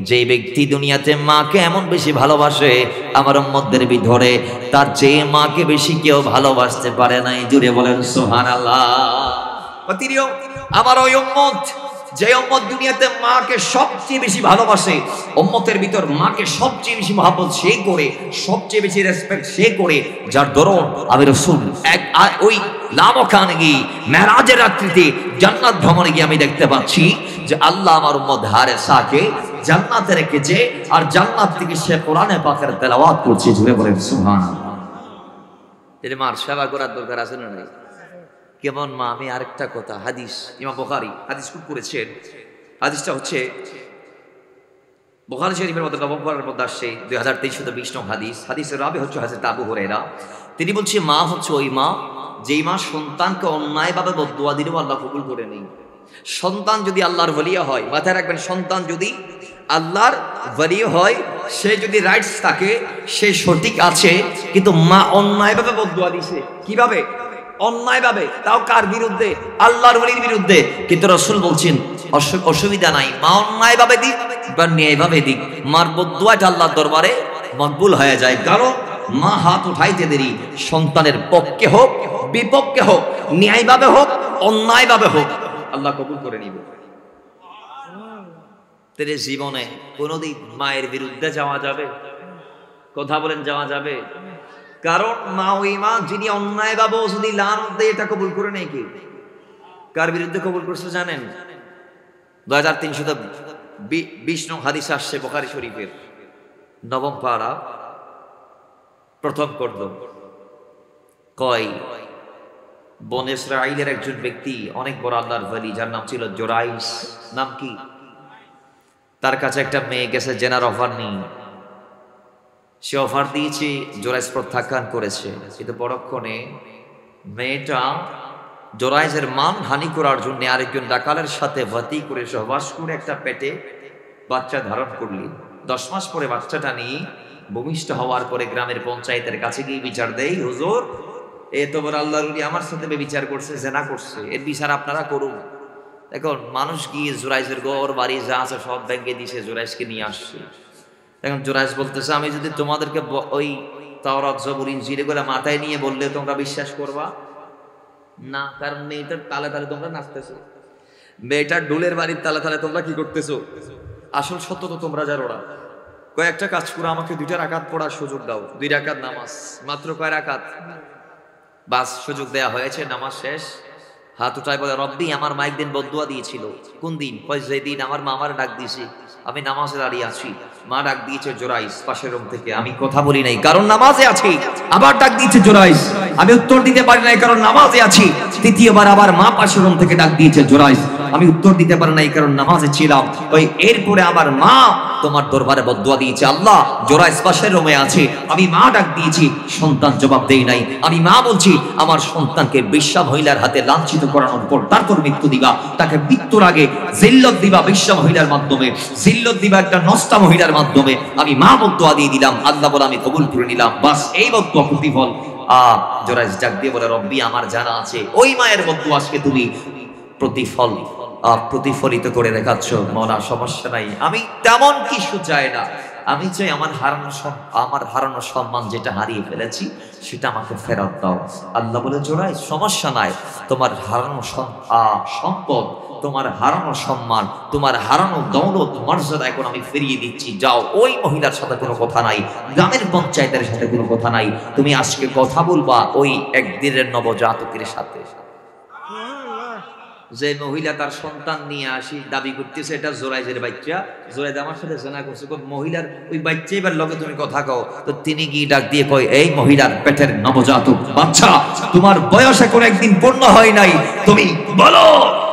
[SPEAKER 1] যে ব্যক্তি দুনিয়াতে মাকে এমন বেশি ভালোবাসে, আমার উম্মতদের ভিতরে তার চেয়ে মাকে বেশি কেউ ভালোবাসতে পারে নাই। জুড়ে বলেন সুবহানাল্লাহ। তিনিও আমার ওই উম্মত, যে উম্মত দুনিয়াতে মাকে সবচেয়ে বেশি ভালোবাসে, উম্মতের ভিতর মাকে সবচেয়ে বেশি মহব্বত সে করে, সবচেয়ে বেশি রেসপেক্ট সে করে, যার দরুন আমি রাসূল ওই লামকানে গিয়ে মেরাজের রাত্রিতে জান্নাত ভ্রমণে গিয়ে আমি দেখতে পাচ্ছি যে আল্লাহ আমার উম্মত হারেসাকে জান্নাতে রেখেছে, আর জান্নাত থেকে সে কোরআনে পাকের তেলাওয়াত করছে। জুড়ে বলেন সুবহানাল্লাহ। এর মার সেবা করার দরকার আছে না নাই? কেমন মা? আমি আরেকটা কথা, হাদিস ইমাম বুখারী হাদিস কোট করেছেন। হাদিসটা হচ্ছে বুখারী শরীফের মধ্যে নবম পর্বের মধ্যে আসছে 2320 নং হাদিস। হাদিসের রাবি হচ্ছে হযরত আবু হুরায়রা। তিনি বলছে, মা হচ্ছে ওই মা যেই মা সন্তানকে অন্যায়ভাবে বদদুয়া দিলেও আল্লাহ কবুল করে নেই। সন্তান যদি আল্লাহর ওলি হয়, মাথায় রাখবেন, সন্তান যদি আল্লাহর ওলি হয়, সে যদি রাইটস থাকে, সে সঠিক আছে, কিন্তু মা অন্যায়ভাবে বদদুয়া দিছে। কিভাবে? অন্যায়ভাবে। তাও কার বিরুদ্ধে? আল্লাহর ওলির বিরুদ্ধে। কিন্তু রাসূল বলছেন অসুবিধা নাই, মা অন্যায়ভাবে দিক বা ন্যায়ভাবে দিক, মার বদদুয়াটা আল্লাহর দরবারে মকবুল হয়ে যায়। কারণ মা হাত উঠাইতে দেরি, সন্তানের পক্ষে হোক বিপক্ষে হোক, ন্যায়ভাবে হোক অন্যায়ভাবে হোক, আল্লাহ কবুল করে নিবে। তেরে জীবনে কোনোদিন মায়ের বিরুদ্ধে যাওয়া যাবে? কথা বলেন, যাওয়া যাবে? কারণ মা ওই মা যিনি অন্যায়ভাবে যদি লানত দেয়, এটা কবুল করে নেই। কি কার বিরুদ্ধে কবুল করছে জানেন? 2320 নং হাদিস আসছে বুখারী শরীফের 9ম পারা 1ম কর্দম। কয় বনে ইসরাঈলের একজন ব্যক্তি, অনেক বড় আল্লাহর ওলি, যার নাম ছিল জোরাইস। নাম কি? তার কাছে একটা মেয়ে গেছে, জেনার অফার নিয়ে। সে অফার দিয়েছে, জোরাইস প্রত্যাখ্যান করেছে। কিন্তু পরক্ষণে মেয়েটা জোরাইসের মান হানি করার জন্য আরেকজন ডাকালের সাথে ভাতি করে সহবাস করে একটা পেটে বাচ্চা ধারণ করলি। 10 মাস পরে বাচ্চাটা নিয়ে ভূমিষ্ঠ হওয়ার পরে গ্রামের পঞ্চায়েতের কাছে গিয়ে বিচার দেয়, হুজুর এত বড় আল্লাহর ওলি আমার সাথে বিচার করছে, জেনা করছে, এর বিচার আপনারা করুন। এখন মানুষ গিয়ে জোরাইসের ঘর বাড়ি যা আছে সব ব্যাংকে দিছে, জোরাইসকে নিয়ে আসছে। এখন জোরাইস বলতেছে, আমি যদি তোমাদেরকে ওই তাওরাত জবুর ইনজিল এগুলো মাথায় নিয়ে বললে তোমরা বিশ্বাস করবা না? কারণ মেয়েটার তালে তালে তোমরা নাচতেছো, মেয়েটার ঢোলের বাড়ির তালে তালে তোমরা কি করতেছো? আসল সত্য তো তোমরা জানো না। কয়েকটা কাজ করে আমাকে 2 রাকাত পড়ার সুযোগ দাও। 2 রাকাত নামাজ, মাত্র কয় রাকাত? বাস সুযোগ দেয়া হয়েছে, নামাজ শেষ, হাত উঠায় বলে, রব্বি আমার মা একদিন বদদুয়া দিয়েছিল। কোন দিন? যেদিন আমার মা আমার ডাক দিয়েছে, আমি নামাজে দাঁড়িয়ে আছি, মা ডাক দিয়েছে জোরাইস পাশের রুম থেকে, আমি কথা বলি নাই কারণ নামাজে আছি। আবার ডাক দিয়েছে জোরাইস, আমি উত্তর দিতে পারি নাই কারণ নামাজে আছি। তৃতীয়বার আবার মা পাশের রুম থেকে ডাক দিয়েছে জোরাইস, আমি উত্তর দিতে পারি নাই কারণ নামাজে ছিলাম। ওই এরপরে আবার মা তোমার দরবারে বদদুয়া দিয়েছে, আল্লাহ জোরাইস পাশের রুমে আছে, আমি মা ডাক দিয়েছি, সন্তান জবাব দেই নাই। আমি মা বলছি আমার সন্তানকে বেশ্যা মহিলার হাতে লাঞ্ছিত করানোর পর তারপর মৃত্যু দিবা, তাকে মৃত্যুর আগে জিল্লত দিবা বেশ্যা মহিলার মাধ্যমে, জিল্লত দিবা একটা নষ্টা মহিলার মাধ্যমে। আমি মা বদদুয়া দিয়ে দিলাম, আল্লাহ বলে আমি কবুল করে নিলাম। বাস এই বদদুয়া প্রতিফল। জোরাইস ডাক দিয়ে বলে, রব্বি আমার জানা আছে ওই মায়ের বদদুয়া আজকে তুমি প্রতিফলিত করে দেখাচ্ছ। মৌলা সমস্যা নাই, আমি তেমন কিছু চাই না, আমি চাই আমার হারানো সম্মান যেটা হারিয়ে ফেলেছি সেটা আমাকে ফেরত দাও। আল্লাহ বলে, জোরাইস সমস্যা নাই, তোমার হারানো সম্পদ, তোমার হারানো সম্মান, তোমার হারানো দৌলত মর্যাদা এখন আমি ফিরিয়ে দিচ্ছি। যাও, ওই মহিলার সাথে কোনো কথা নাই, গ্রামের পঞ্চায়েতের সাথে কোনো কথা নাই, তুমি আজকে কথা বলবা ওই একদিনের নবজাতকের সাথে। যে মহিলা তার সন্তান নিয়ে আসি দাবি করতেছে এটা জোরাইজের বাচ্চা, জোরাইজ আমার সাথে জেনা করছে, মহিলার ওই বাচ্চা এবার লগে তুমি কথা কও। তো তিনি গিয়ে ডাক দিয়ে কয়, এই মহিলার পেটের নবজাতক বাচ্চা, তোমার বয়স এখন একদিন পূর্ণ হয় নাই, তুমি বলো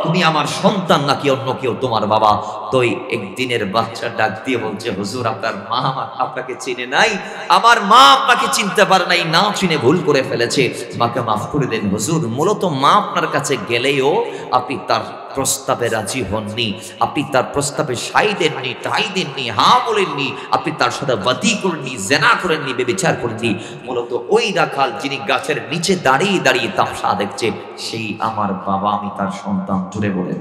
[SPEAKER 1] তুমি আমার সন্তান নাকি অন্য কেউ তোমার বাবা? তো একদিনের বাচ্চা ডাক দিয়ে বলছে, হুজুর আপনার মা আপনাকে চিনে নাই, আমার মা আপনাকে চিনতে পারে নাই, না চিনে ভুল করে ফেলেছে, মাকে মাফ করে দেন হুজুর। মূলত মা আপনার কাছে গেলেও আপনি তার প্রস্তাবে রাজি হননি, আপনি তার প্রস্তাবে সাই দেননি, ঠাই দেননি, হা বলেননি, আপনি তার সাথে বাতি করেননি, জেনা করেননি, বেবিচার করেননি। মূলত ওই রাখাল যিনি গাছের নিচে দাঁড়িয়ে দাঁড়িয়ে তামসা দেখছে, সেই আমার বাবা, আমি তার সন্তান। জুড়ে বলেন।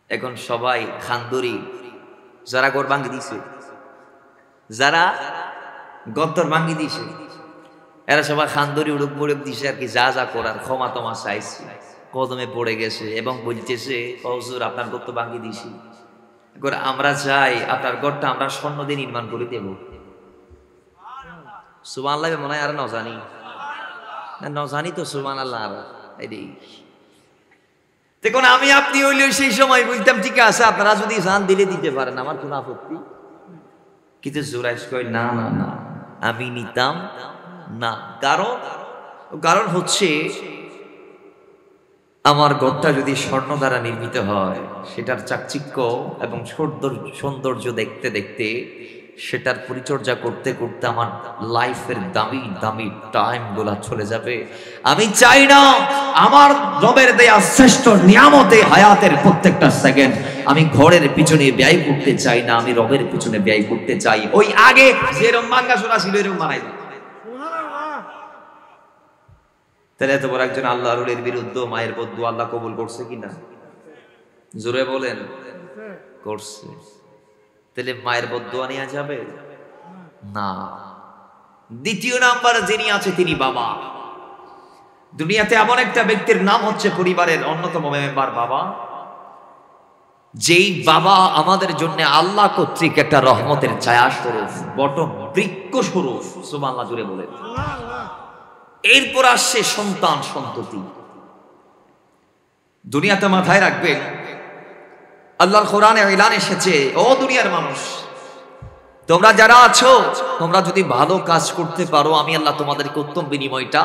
[SPEAKER 1] এখন সবাই খান্দুরি, যারা গড় ভাঙ্গি দিছে, যারা গত্তর ভাঙ্গি দিছে, এরা সবাই খান্দুরি উড়ুক মুড়ুক দিছে আর কি, যা যা করার ক্ষমা তোমা চাইছে, কদমে পড়ে গেছে এবং বলতেছে, হুজুর আপনার গত্ত ভাঙ্গি দিছি, আমরা চাই আপনার গড়টা আমরা স্বর্ণ দিয়ে নির্মাণ করে দেব। সুবহানাল্লাহ মনে হয় আর ন জানি তো সুবহানাল্লাহ। আর দেখুন, আমি আপনি হইলেও সেই সময় বলতাম ঠিক আছে আপনারা যদি জান দিলে দিতে পারেন, আমার কোনো আপত্তি। কিন্তু জোরাইস কয়, না না না, আমি নিতাম না। কারণ হচ্ছে আমার ঘরটা যদি স্বর্ণ দ্বারা নির্মিত হয়, সেটার চাকচিক্য এবং সৌন্দর্য দেখতে দেখতে সেটার পরিচর্যা করতে করতে আমার লাইফের দামি দামি টাইম গুলা চলে যাবে। আমি চাই না আমার রবের দেয়া শ্রেষ্ঠ নিয়ামতে হায়াতের প্রত্যেকটা সেকেন্ড আমি ঘরের পিছনে ব্যয় করতে চাই না, আমি রবের পিছনে ব্যয় করতে চাই। ওই আগে যেরকম মাঙ্গা শোনা ছিল এরকম বানাই দাও। তাহলে এত বড় একজন আল্লাহ রুলের বিরুদ্ধে মায়ের বদদুয়া আল্লাহ কবুল করছে কিনা? জোরে বলেন, করছে। তাহলে মায়ের বদদুয়া নেওয়া যাবে না। দ্বিতীয় নাম্বার যিনি আছে তিনি বাবা। দুনিয়াতে এমন একটা ব্যক্তির নাম হচ্ছে পরিবারের অন্যতম মেম্বার বাবা, যেই বাবা আমাদের জন্য আল্লাহ কর্তৃক একটা রহমতের ছায়া স্বরূপ, বট বৃক্ষ স্বরূপ। সুবহানাল্লাহ জুড়ে বলেন। এরপর আসছে সন্তান সন্ততি। দুনিয়াতে মাথায় রাখবেন, আল্লাহর কোরআনে এলান এসেছে, ও দুনিয়ার মানুষ, তোমরা যারা আছো, তোমরা যদি ভালো কাজ করতে পারো আমি আল্লাহ তোমাদেরকে উত্তম বিনিময়টা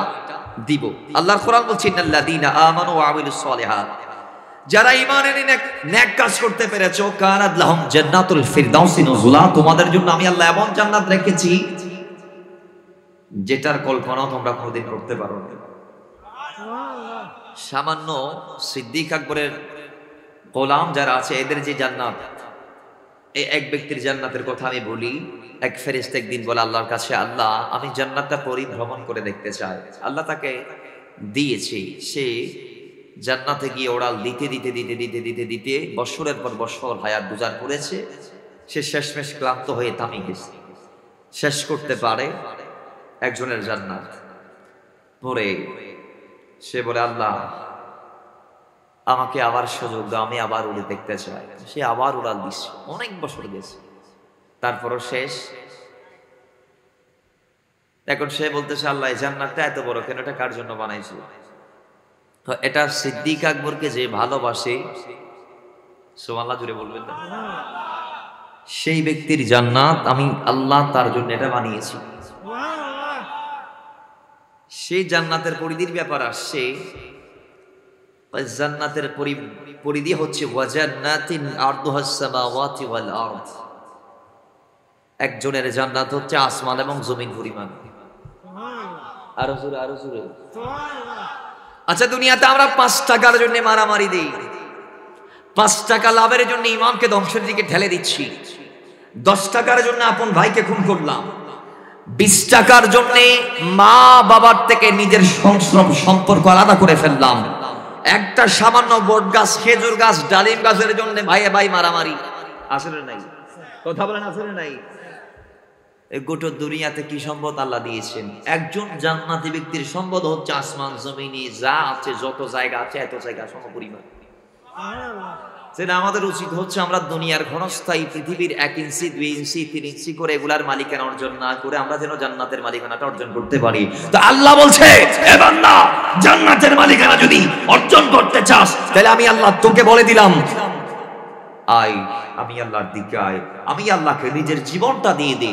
[SPEAKER 1] দিব। আল্লাহর কোরআন বলছে, ইন্নাল্লাযীনা আমানু ওয়া আমিলুস সালিহাত, যারা ঈমান এনে নেক কাজ করতে পেরেছো, কানাত লাহুম জান্নাতুল ফিরদাউসি নুজুলা, তোমাদের জন্য আমি আল্লাহ এমন জান্নাত রেখেছি যেটার কল্পনাও তোমরা কোনোদিন করতে পারো না। সামান্য সিদ্দিক আকবরের গোলাম যারা আছে, এদের যে জান্নাত, এই এক ব্যক্তির জান্নাতের কথা আমি বলি। এক ফেরেশতা একদিন বলে আল্লাহর কাছে, আল্লাহ আমি জান্নাতটা পরিভ্রমণ করে দেখতে চাই। আল্লাহ তাকে দিয়েছে, সে জান্নাতে গিয়ে ওড়াল দিতে দিতে দিতে দিতে দিতে দিতে বছরের পর বছর হায়াত গুজার করেছে। সে শেষমেশ ক্লান্ত হয়ে থামে গেছে, শেষ করতে পারে একজনের জান্নাত পরে সে বলে, আল্লাহ আমাকে আবার সুযোগ দাও, আমি আবার উড়ে দেখতে চাই। সে আবার উড়াল দিচ্ছে, অনেক বছর গেছে, তারপরও শেষ। এখন সে বলতেছে, আল্লাহ এই জান্নাতটা এত বড় কেন, এটা কার জন্য বানাইছো? এটা সিদ্দিক আকবরকে যে ভালোবাসে, সুবহানাল্লাহ জুড়ে বলবেন না, সেই ব্যক্তির জান্নাত আমি আল্লাহ তার জন্য এটা বানিয়েছি। সেই জান্নাতের পরিধির ব্যাপার আসছে। জান্নাতের পরিধি হচ্ছে ওয়াজান্নাতিন আরদুহাস সামাওয়াতি ওয়াল আরদ, একজনের জান্নাত হচ্ছে আসমান এবং জমিন পরিমাণ। আরো জোরে, আরো জোরে। আচ্ছা, দুনিয়াতে আমরা 5 টাকার জন্য মারামারি দিই, 5 টাকা লাভের জন্য ইমানকে ধ্বংসের দিকে ঠেলে দিচ্ছি, 10 টাকার জন্য আপন ভাইকে খুন করলাম, 20 টাকার জন্য মা বাবার থেকে নিজের সংস্রব সম্পর্ক আলাদা করে ফেললাম, একটা সামান্য বট গাছ, খেজুর গাছ, ডালিম গাছের জন্য ভাইয়ে ভাই মারামারি। আসলে নাই, কথা বলেন, আসলে নাই। এই গোটা দুনিয়াতে কি সম্পদ আল্লাহ দিয়েছেন? একজন জান্নাতি ব্যক্তির সম্পদ হচ্ছে আসমান জমিনে যা আছে, যত জায়গা আছে এত জায়গা সমপরিমাণ। সেটা আমাদের উচিত হচ্ছে আমরা দুনিয়ার ঘনস্থায়ী পৃথিবীর 1 ইঞ্চি 2 ইঞ্চি 3 ইঞ্চি করে এগুলার মালিকানা অর্জন না করে আমরা যেন জান্নাতের মালিকানাটা অর্জন করতে পারি। তো আল্লাহ বলছে, এ বান্দা, জান্নাতের মালিকানা যদি অর্জন করতে চাস, তাহলে আমি আল্লাহ তোকে বলে দিলাম, আয় আমি আল্লাহর দিকে আয়, আমি আল্লাহকে নিজের জীবনটা দিয়ে দে,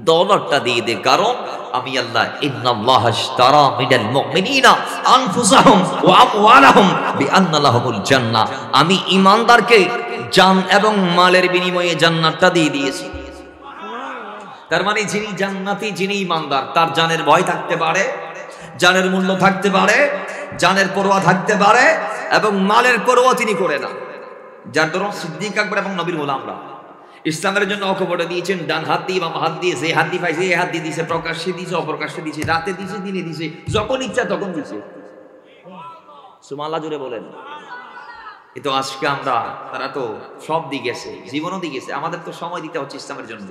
[SPEAKER 1] দৌলতটা দিয়ে দে, কারণ আমি আল্লাহ ইন্নাল্লাহা ইশতারা মিনাল মুমিনিনা আনফুসাহুম ওয়া আমওয়ালাহুম বিআন্না লাহুমুল জান্নাহ, আমি ঈমানদারকে জান এবং মালের বিনিময়ে জান্নাতটা দিয়ে দিয়েছি। তার মানে যিনি জান্নাতি, যিনি ঈমানদার, তার জানের ভয় থাকতে পারে, জানের মূল্য থাকতে পারে, জানের পরোয়া থাকতে পারে, এবং মালের পরোয়া তিনি করে না। যার ধরুন সিদ্দিক আকবর এবং নবীর গোলামরা ইসলামের জন্য অকপটে দিয়েছেন, ডান হাত দিয়ে বাম হাত দিয়ে, যে হাত দিয়ে পাইছে এই হাত দিয়ে দিয়েছে, প্রকাশ্যে দিয়েছে, অপ্রকাশ্যে দিয়েছে, রাতে দিয়েছে, দিনে দিয়েছে, যখন ইচ্ছা তখন দিয়েছে। সুবহানাল্লাহ জুড়ে বলেন। কিন্তু আজকে আমরা, তারা তো সব দিয়ে গেছে, জীবনও দিয়ে গেছে, আমাদের তো সময় দিতে হচ্ছে ইসলামের জন্য।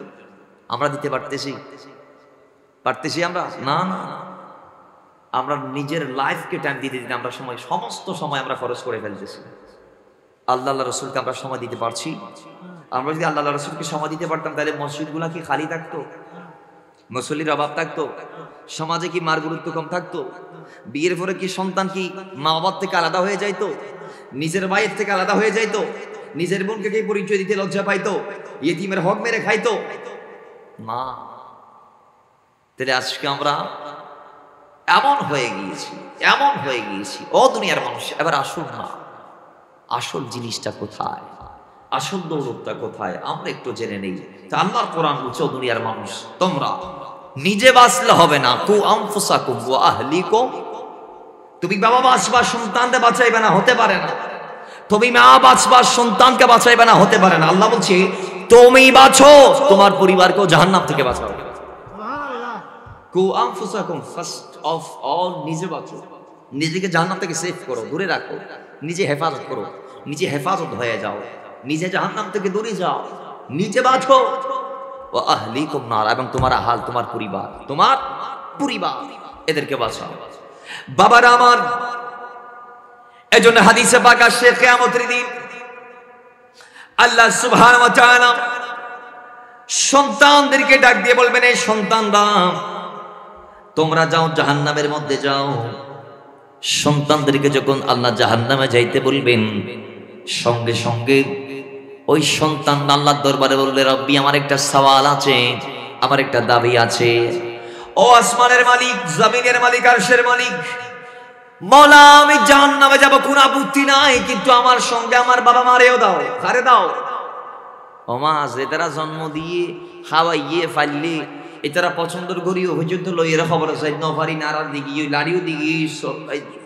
[SPEAKER 1] আমরা দিতে পারতেছি আমরা? না না, আমরা নিজের লাইফকে টাইম দিতে দিতে আমরা সমস্ত সময় আমরা খরচ করে ফেলতেছি। আল্লাহ রসুলকে আমরা সময় দিতে পারছি? আমরা যদি আল্লাহ রসুলকে সময় দিতে পারতাম, তাহলে মসজিদগুলা কি খালি থাকতো? মুসল্লির অভাব থাকতো? সমাজে কি মার গুরুত্ব কম থাকতো? বিয়ের পরে কি সন্তান কি মা বাবার থেকে আলাদা হয়ে যাইতো? নিজের ভাইয়ের থেকে আলাদা হয়ে যাইতো? নিজের বোনকে কি পরিচয় দিতে লজ্জা পাইতো? ইয়েতিমের হক মেরে খাইতো? না। তাহলে আজকে আমরা এমন হয়ে গিয়েছি, ও দুনিয়ার মানুষ। এবার আসুন না, আসল জিনিসটা কোথায়? আসল দৌলতটা কোথায় আমরা একটু জেনে নেই। তা আল্লাহর কোরআন বলছে, দুনিয়ার মানুষ তোমরা নিজে বাঁচলে হবে না, কু আনফুসাকুম ওয়া আহলিকুম, তুমি বাবা বাঁচবা সন্তানকে বাঁচাইবে না, হতে পারে না। তুমি মা বাঁচবা সন্তানকে বাঁচাইবে না, হতে পারে না। আল্লাহ বলছে তুমি বাঁচো, তোমার পরিবারকেও জাহান্নাম থেকে বাঁচাও। কু আনফুসাকুম, ফার্স্ট অফ অল নিজে বাঁচো, নিজেকে জাহান্নাম থেকে সেভ করো, দূরে রাখো, নিজে হেফাজত করো, নিজে হেফাজত হয়ে যাও, নিজে জাহান্নাম থেকে দূরে যাও, নিজে বাঁচো। ও আহলিকুম নার, এবং তোমার আহাল, তোমার পরিবার এদেরকে বাঁচাও। বাবারা আমার, এজন্য হাদিসে পাক আসছে কিয়ামতের দিন আল্লাহ সুবহানাহু ওয়া তাআলা সন্তানদেরকে ডাক দিয়ে বলবেন, এই সন্তানরা তোমরা যাও জাহান্নামের মধ্যে যাও। সন্তানদেরকে যখন আল্লাহ জাহান্নামে যাইতে বলবেন, সঙ্গে সঙ্গে ওই সন্তান আল্লাহর দরবারে বললে, রব্বি আমার একটা সওয়াল আছে, আমার একটা দাবি আছে। ও আসমানের মালিক, জমিনের মালিক, আরশের মালিক, মওলা আমি জাহান্নামে যাব কোন আপত্তি নাই, কিন্তু আমার সঙ্গে আমার বাবা মারেও দাও, কারে দাও? ও মা, যে তারা জন্ম দিয়ে খাওয়াইয়ে ফাইলে এটারা পছন্দের করিও হুজুর তো লইয়ের খবর আছে, নফারি নারার দিকে লাড়িও দিকে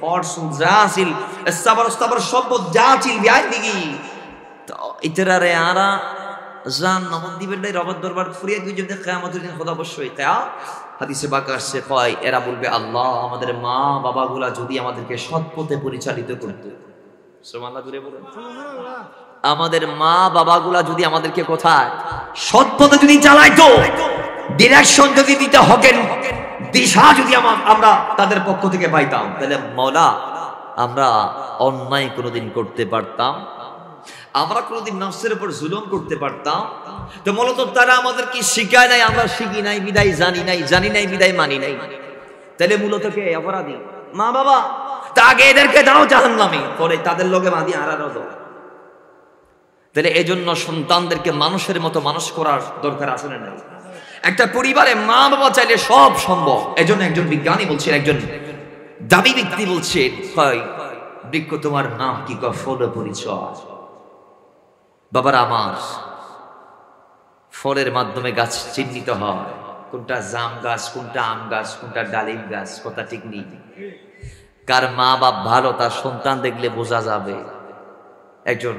[SPEAKER 1] হর্স যা আছিল সাবর সব যা ছিল বিয়াই দিকে, তো এটারা রে আরা জান নমন দিবেন নাই রবের দরবার ফুরিয়ে দুই যদি কিয়ামতের দিন খোদা অবশ্যই তা হাদিসে পাক আসছে, কয় এরা বলবে, আল্লাহ আমাদের মা বাবাগুলা যদি আমাদেরকে সৎ পথে পরিচালিত করতো, সুবহানাল্লাহ জুড়ে বলেন, আমাদের মা বাবাগুলা যদি আমাদেরকে কোথায় সৎ পথে যদি চালাইতো, ডিরেকশন যদি দিতে, হকের দিশা যদি আমরা তাদের পক্ষ থেকে পাইতাম, তাহলে মওলা আমরা অন্যায় কোনোদিন করতে পারতাম, আমরা কোনোদিন নফসের উপর জুলুম করতে পারতাম। তো মূলত তারা আমাদের কি শিখায় নাই, আমরা শিখি নাই বিদায় জানি নাই বিদায় মানি নাই, তাহলে মূলত কে অপরাধী? মা বাবা। তা আগে এদেরকে দাও জাহান্নামে, পরে তাদের লগে মাদি আরারও দাও। তাহলে এজন্য সন্তানদেরকে মানুষের মতো মানুষ করার দরকার আছে না? একটা পরিবারে মা বাবা চাইলে সব সম্ভব। এজন্য একজন বিজ্ঞানী বলছেন, একজন দাবি ব্যক্তি বলছেন, বৃক্ষ তোমার নাম কি, ফল পরিচয়। বাবার আমার, ফলের মাধ্যমে গাছ চিহ্নিত হয়, কোনটা জাম গাছ, কোনটা আম গাছ, কোনটা ডালিম গাছ, কথা ঠিক নেই। কার মা বাপ ভালো তার সন্তান দেখলে বোঝা যাবে। একজন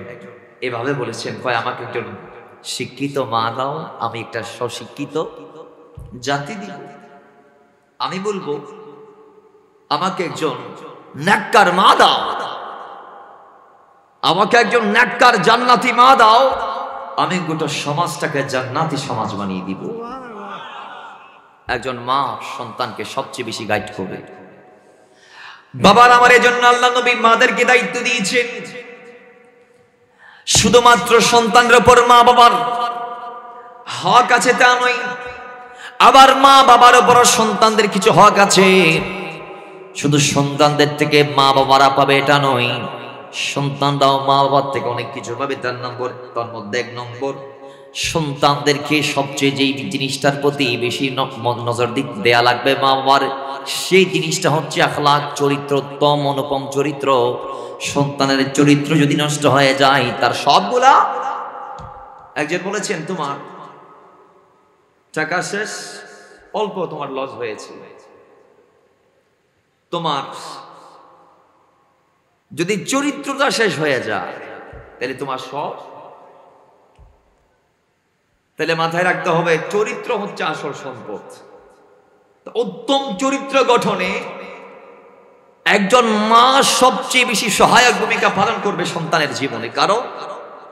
[SPEAKER 1] এভাবে বলেছেন, আমাকে একজন শিক্ষিত মা দাও, আমি একটা স্বশিক্ষিত জাতি দিব। আমি বলবো, আমাকে একজন নেককার মা দাও, আমাকে একজন নেককার জান্নাতি মা দাও, আমি গোটা সমাজটাকে জান্নাতি সমাজ বানিয়ে দিব। একজন মা সন্তানকে সবচেয়ে বেশি গাইড করবে। বাবার আমার, এজন্য আল্লাহ নবী মাদেরকে দায়িত্ব দিয়েছেন। শুধুমাত্র সন্তানের উপর মা বাবার হক আছে তা নয়, আবার মা বাবার উপর সন্তানদের কিছু হক আছে। শুধু সন্তানদের থেকে মা বাবারা পাবে এটা নয়, সন্তানরাও মা বাবার থেকে অনেক কিছু পাবে। তার মধ্যে ১ নম্বর, সন্তানদেরকে সবচেয়ে যেই জিনিসটার প্রতি বেশি নজর দেয়া লাগবে মা বাবার, সেই জিনিসটা হচ্ছে আখলাক, চরিত্র, উত্তম অনুপম চরিত্র। সন্তানের চরিত্র যদি নষ্ট হয়ে যায়, তার সবগুলা, একজন বলেছেন, তোমার টাকা শেষ, অল্প তোমার লস হয়েছে, তোমার যদি চরিত্রটা শেষ হয়ে যায় তাহলে তোমার সব। তাহলে মাথায় রাখতে হবে, চরিত্র হচ্ছে আসল সম্পদ। উত্তম চরিত্র গঠনে একজন মা সবচেয়ে বেশি সহায়ক ভূমিকা পালন করবে সন্তানের জীবনে। কারণ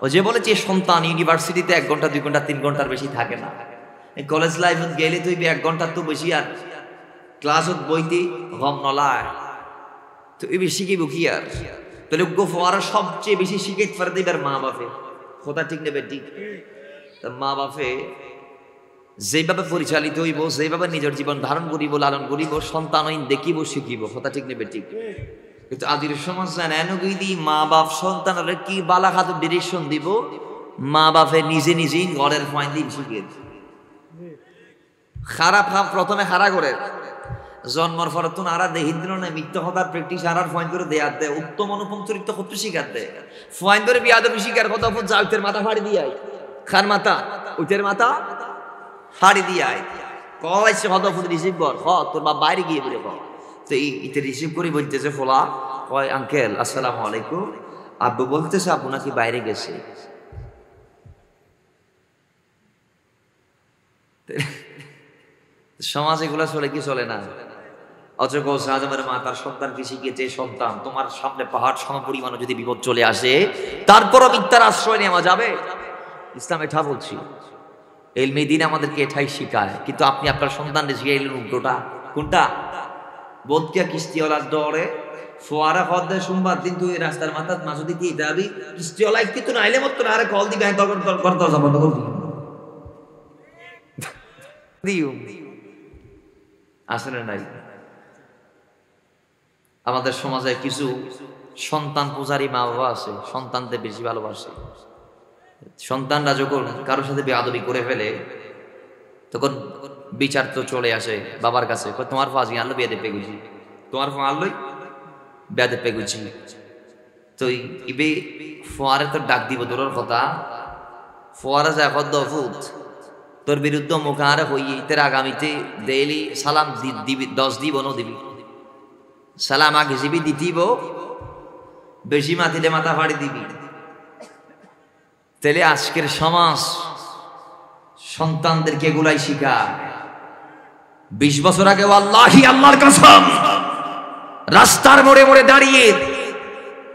[SPEAKER 1] ও যে বলেছে, সন্তান ইউনিভার্সিটিতে ১ ঘন্টা ২ ঘন্টা ৩ ঘন্টার বেশি থাকে না। কলেজ লাইফত গেলে তুই ১ ঘন্টার তো বেশি, আর ক্লাসত বইতে গম নলায় তো এই বেশি কি বুকি আর। তাহলে গোফারা সবচেয়ে বেশি শিখাইতে পারে এবার মা বাপে, কথা ঠিক নেবে ঠিক। মা বাপে যেভাবে পরিচালিত হইব, যেভাবে নিজের জীবন ধারণ করিব, লালন করিব, সন্তান দেখিব, শিখিব, কথা ঠিক নেবে ঠিক। কিন্তু আদির সমাজ জানি মা বাপ সন্তানের কি বালা খাত ডিরেকশন দিব, মা বাপে নিজেই ঘরের ফাইন দিন শিখিয়ে খারাপ প্রথমে খাড়া করে, জন্মর পর তো আরা দেহিদ্র না মিথ্যা হতার প্র্যাকটিস আর ফয়েন করে দেয়া দেয় উত্তম অনুপম চরিত্র করতে শিখার দেয় ফয়েন ধরে বিয়াদবি শিকার কথা যা উইতের মাথা ফাড়ি দিয়াই খান মাথা উইতের মাথা ফাড়ি দিয়াই কলাইছে হদফুদ রিসিভ কর তোর বাপ বাইরে গিয়ে বলে তো ইতে রিসিভ করি বলতেছে ফোলা কয় আঙ্কেল আসসালামু আলাইকুম আব্বু বলতেছে আব্বু নাকি বাইরে গেছে সমাজ এগুলা চলে কি চলে না অথচ গৌস আজমের মা তার সন্তানকে শিখিয়েছে সন্তান তোমার সামনে পাহাড় সমপরিমাণও যদি বিপদ চলে আসে তারপরও মিথ্যার আশ্রয় নেওয়া যাবে ইসলাম এটা বলছি ইলমে দ্বীন আমাদেরকে এটাই শিখায় কিন্তু আপনি আপনার সন্তানকে শিখাইলেন উল্টোটা কোনটা বোধকিয়া কিস্তিওয়ালার ডরে ফোয়ারা হদ্দে সোমবার দিন তুই রাস্তার মাথার মাঝে দিতে যাবি কিস্তিওয়ালা একটু তো নাইলে মত না আরে কল দিবি তখন দরজা বন্ধ করবি দিও আসলে নাই আমাদের সমাজে কিছু সন্তান পূজারী মা বাবা আছে সন্তানদের বেশি ভালোবাসে সন্তানরা যখন কারোর সাথে বেয়াদবি করে ফেলে তখন বিচার তো চলে আসে বাবার কাছে তোমার ফাঁসি আনলো বেয়াদে পেগুছি তোমার ফোন আনলোই বেয়াদে পেগুছি তো ইবে ফোয়ারে তো ডাক দিব তোর কথা ফোয়ারা যায় কদ্দ ফুট তোর বিরুদ্ধে মুখার হইয়ে তোর আগামীতে ডেইলি সালাম দিবি 10 দিব ন দিবি সালাম আগে দিবি দিতিব বেশি মাতিলে মাথা ফাড়ি দিবি তাহলে আজকের সমাজ সন্তানদেরকে এগুলাই শিখায় 20 বছর আগে আল্লাহি আল্লাহর কসম রাস্তার মোড়ে মোড়ে দাঁড়িয়ে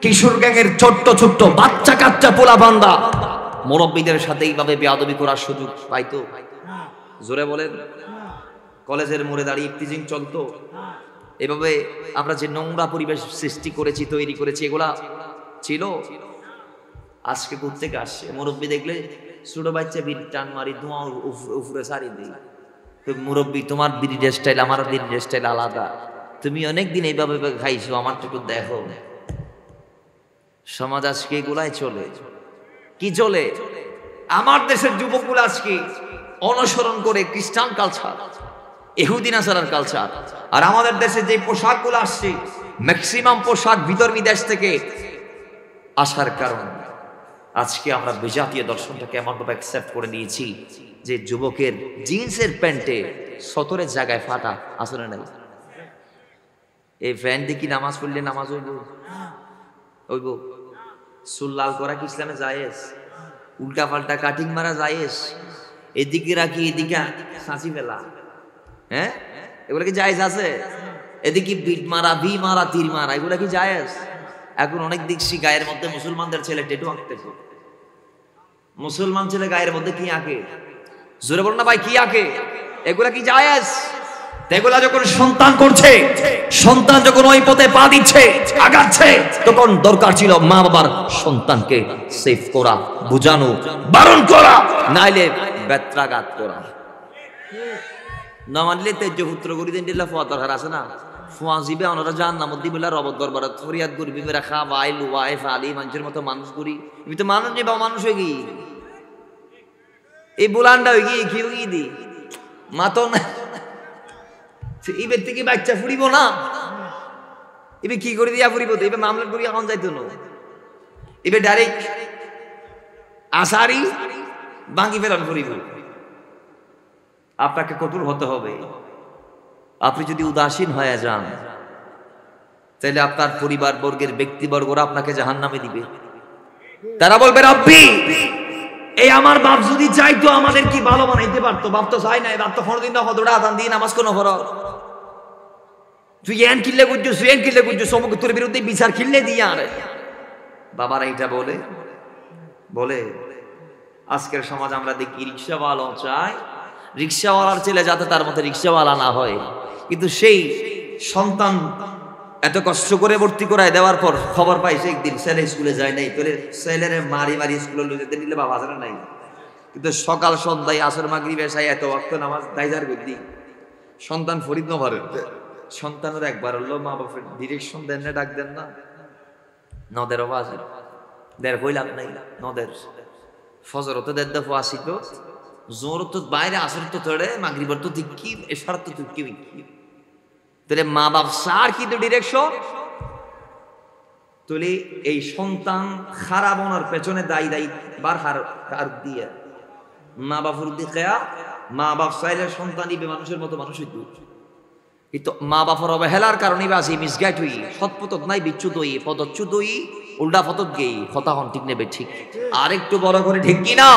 [SPEAKER 1] কিশোর গ্যাংয়ের ছোট্ট ছোট্ট বাচ্চা কাচ্চা পোলা বান্দা মুরব্বীদের সাথে এইভাবে বেয়াদবি করার সুযোগ পাইতো জোরে বলেন কলেজের মোড়ে দাঁড়িয়ে ইফতিজিং চলতো এভাবে আমরা যে নোংরা পরিবেশ সৃষ্টি করেছি তৈরি করেছি এগুলা ছিল আজকে কোত্থেকে আসছে মুরব্বী দেখলে ছোট বাচ্চা বিড়ি টান মারি ধোঁয়া উফরে সারি দিই মুরব্বী তোমার বিড়ির স্টাইল আমার বিড়ির স্টাইল আলাদা তুমি অনেকদিন এইভাবে খাইছো আমার একটু দেখো সমাজ আজকে এগুলাই চলে কি চলে আমার দেশের যুবকগুলো আজকে অনুসরণ করে খ্রিস্টান কালচার ইহুদি নাসারার কালচার আর আমাদের দেশে যে পোশাকগুলো আসছে ম্যাক্সিমাম পোশাক বিধর্মী দেশ থেকে আসার কারণ আজকে আমরা বিজাতীয় দর্শনটাকে এমনভাবে অ্যাকসেপ্ট করে নিয়েছি যে যুবকের জিন্সের প্যান্টে সতরের জায়গায় ফাটা আসলে নাই এই প্যান্ট দিয়ে কি নামাজ পড়লে নামাজ হইব চুল লাল করা কি ইসলামে জায়েজ উল্টা পাল্টা কাটিং মারা জায়েজ এদিকে রাখি এদিকে সাঁচি ফেলা হ্যাঁ এগুলো কি জায়েজ আছে এদিকে বিট মারা ভি মারা তীর মারা এগুলো কি জায়েজ এখন অনেক দেখছি গায়ের মধ্যে মুসলমানদের ছেলে টেটু আঁকতেছে মুসলমান ছেলে গায়ের মধ্যে কি আঁকে জোরে বল না ভাই কি আঁকে এগুলা কি জায়েজ এগুলা যখন সন্তান করছে সন্তান যখন ওই পথে পা দিচ্ছে আগাচ্ছে তখন দরকার ছিল মা বাবার সন্তানকে সেফ করা বুঝানো বারণ করা নাইলে বেত্রাঘাত করা না মানলে তেজ্য পুত্র করি দিন দিল্লা ফোয়া দরকার আছে না ফোয়া জিবে ওনারা যান নাম দিবিলা রবত দরবারে ফরিয়াদ করবি মেরা খা ওয়াইল ওয়াইফ আলী মানুষের মতো মানুষ করি আমি তো মানুষ নেই বা মানুষ হয়ে গিয়ে এই বুলান্ডা হয়ে গিয়ে কি হয়ে দি মাতো না এবার থেকে বাচ্চা ফুরিব না এবার কি করে দিয়া ফুরিব তো এবার মামলা করি এখন যাইতো না এবার ডাইরেক্ট আসারি বাঙ্গি ফেরান ফুরিব আপনাকে কঠোর হতে হবে আপনি যদি উদাসীন হয়ে যান তাহলে আপনার পরিবার বর্গের ব্যক্তিবর্গরা আপনাকে জাহান্নামে দিবে তারা বলবে রব্বি এই আমার বাপ যদি চাইতো আমাদের কি ভালো বানাইতে পারতো বাপ তো চাই নাই বাপ তো কোনোদিন না কতটা আদান দিয়ে নামাজ কোনো ফরজ তুই এন কিল্লে করছো সুয়েন কিল্লে করছো সমগ্র তোর বিরুদ্ধে বিচার কিল্লে দিয়ে আরে বাবারা এটা বলে বলে আজকের সমাজ আমরা দেখি রিক্সাওয়ালা চাই রিক্সাওয়ালার ছেলে যাতে তার মধ্যে রিক্সাওয়ালা না হয় কিন্তু সেই সন্তান এত কষ্ট করে ভর্তি করায় দেওয়ার পর খবর পাইছে একদিন ছেলে স্কুলে যায় নাই তোর ছেলের মারি মারি স্কুলে যেতে নিলে বাবা আসলে নাই কিন্তু সকাল সন্ধ্যায় আসর মাগরিব এসাই এত ওয়াক্ত নামাজ দাইজার করদি সন্তান ফরিদ নভারে সন্তানের একবার হলো মা বাপের ডিরেকশন দেন না ডাক দেন না নদের আওয়াজ দের কইলাম নাই নদের ফজর তো দেন দফা আসিত জোর তো বাইরে আসর তো তোড়ে মাগরিবর তো দিকি এশার তো তুকি তাহলে মা বাপ সার কিন্তু ডিরেকশন, তাহলে এই সন্তান খারাপ হওয়ার পেছনে দায়ী বার হার দিয়ে মা বাপুর দিকে, মা বাপ চাইলে সন্তান ইবে মানুষের মতো মানুষ হইত, কিন্তু মা বাপর অবহেলার কারণে বাসি মিসগাইড হই, সৎপথত নাই বিচ্যুত হই, পদচ্যুত হই, উল্টা পথত গেই, কথা হন ঠিক নেবে ঠিক। আর একটু বড় করে ঠিক কিনা?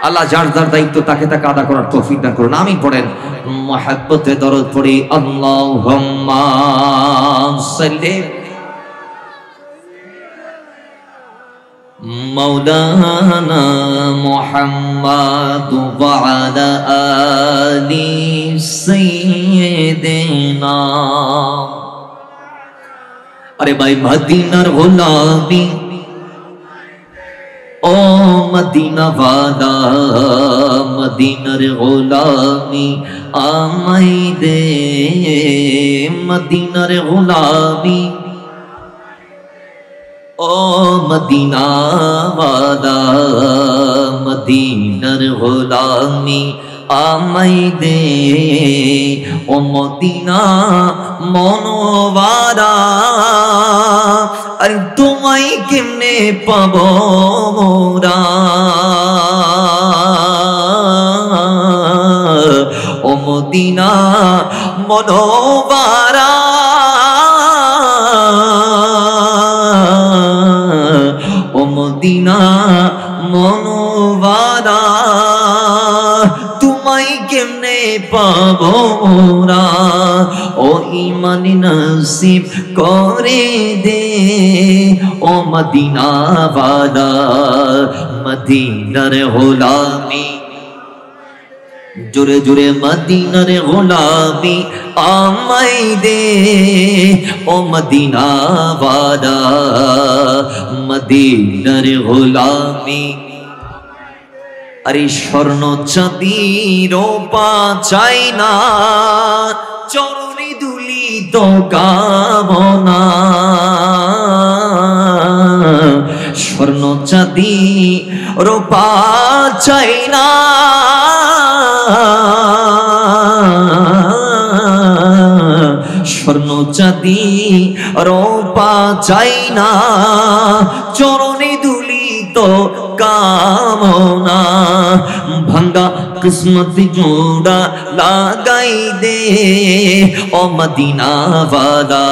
[SPEAKER 1] আল্লাহ যার যার দায়িত্ব তাকে তাকে আদা করার তৌফিক দান করুন, আমিন পড়েন। মুহাব্বতে দরুদ পড়ি, আল্লাহুম্মা সাল্লি মাওলানা মুহাম্মাদ ওয়া আলা আলি সাইয়্যিদিনা। আরে ভাই মদিনার গোলামি, ও মদিনা ওয়ালা, মদিনার গোলামি আমায় দে, মদিনার গোলামি, ও মদিনা ওয়ালা, মদিনার গোলামি আমায় দে, ও মদিনা মনোয়ারা। আর তোমায় কেমনে পাবো মোরা, ও মদিনা মনোয়ারা, ও মদিনা মনোয়ারা, তোমায় কেমনে পাবো মোরা, ও ঈমান নসিব করে দে, ও মদিনা ওয়ালা, মদিনার গোলামি, জোরে জোরে মদিনার গোলামি আমায় দে, ও মদিনা ওয়ালা, মদিনার গোলামি। আরে স্বর্ণ চাঁদি রূপা চাই না, চরণে ধুলি তো কামনা, স্বর্ণ চাঁদি রূপা চাই না, স্বর্ণ চাঁদি রূপা চাই না, চরণে ধুলি তো কামনা, ভাঙ্গা কিসমত জোড়া লাগাই দে, ও মদিনা ওয়ালা,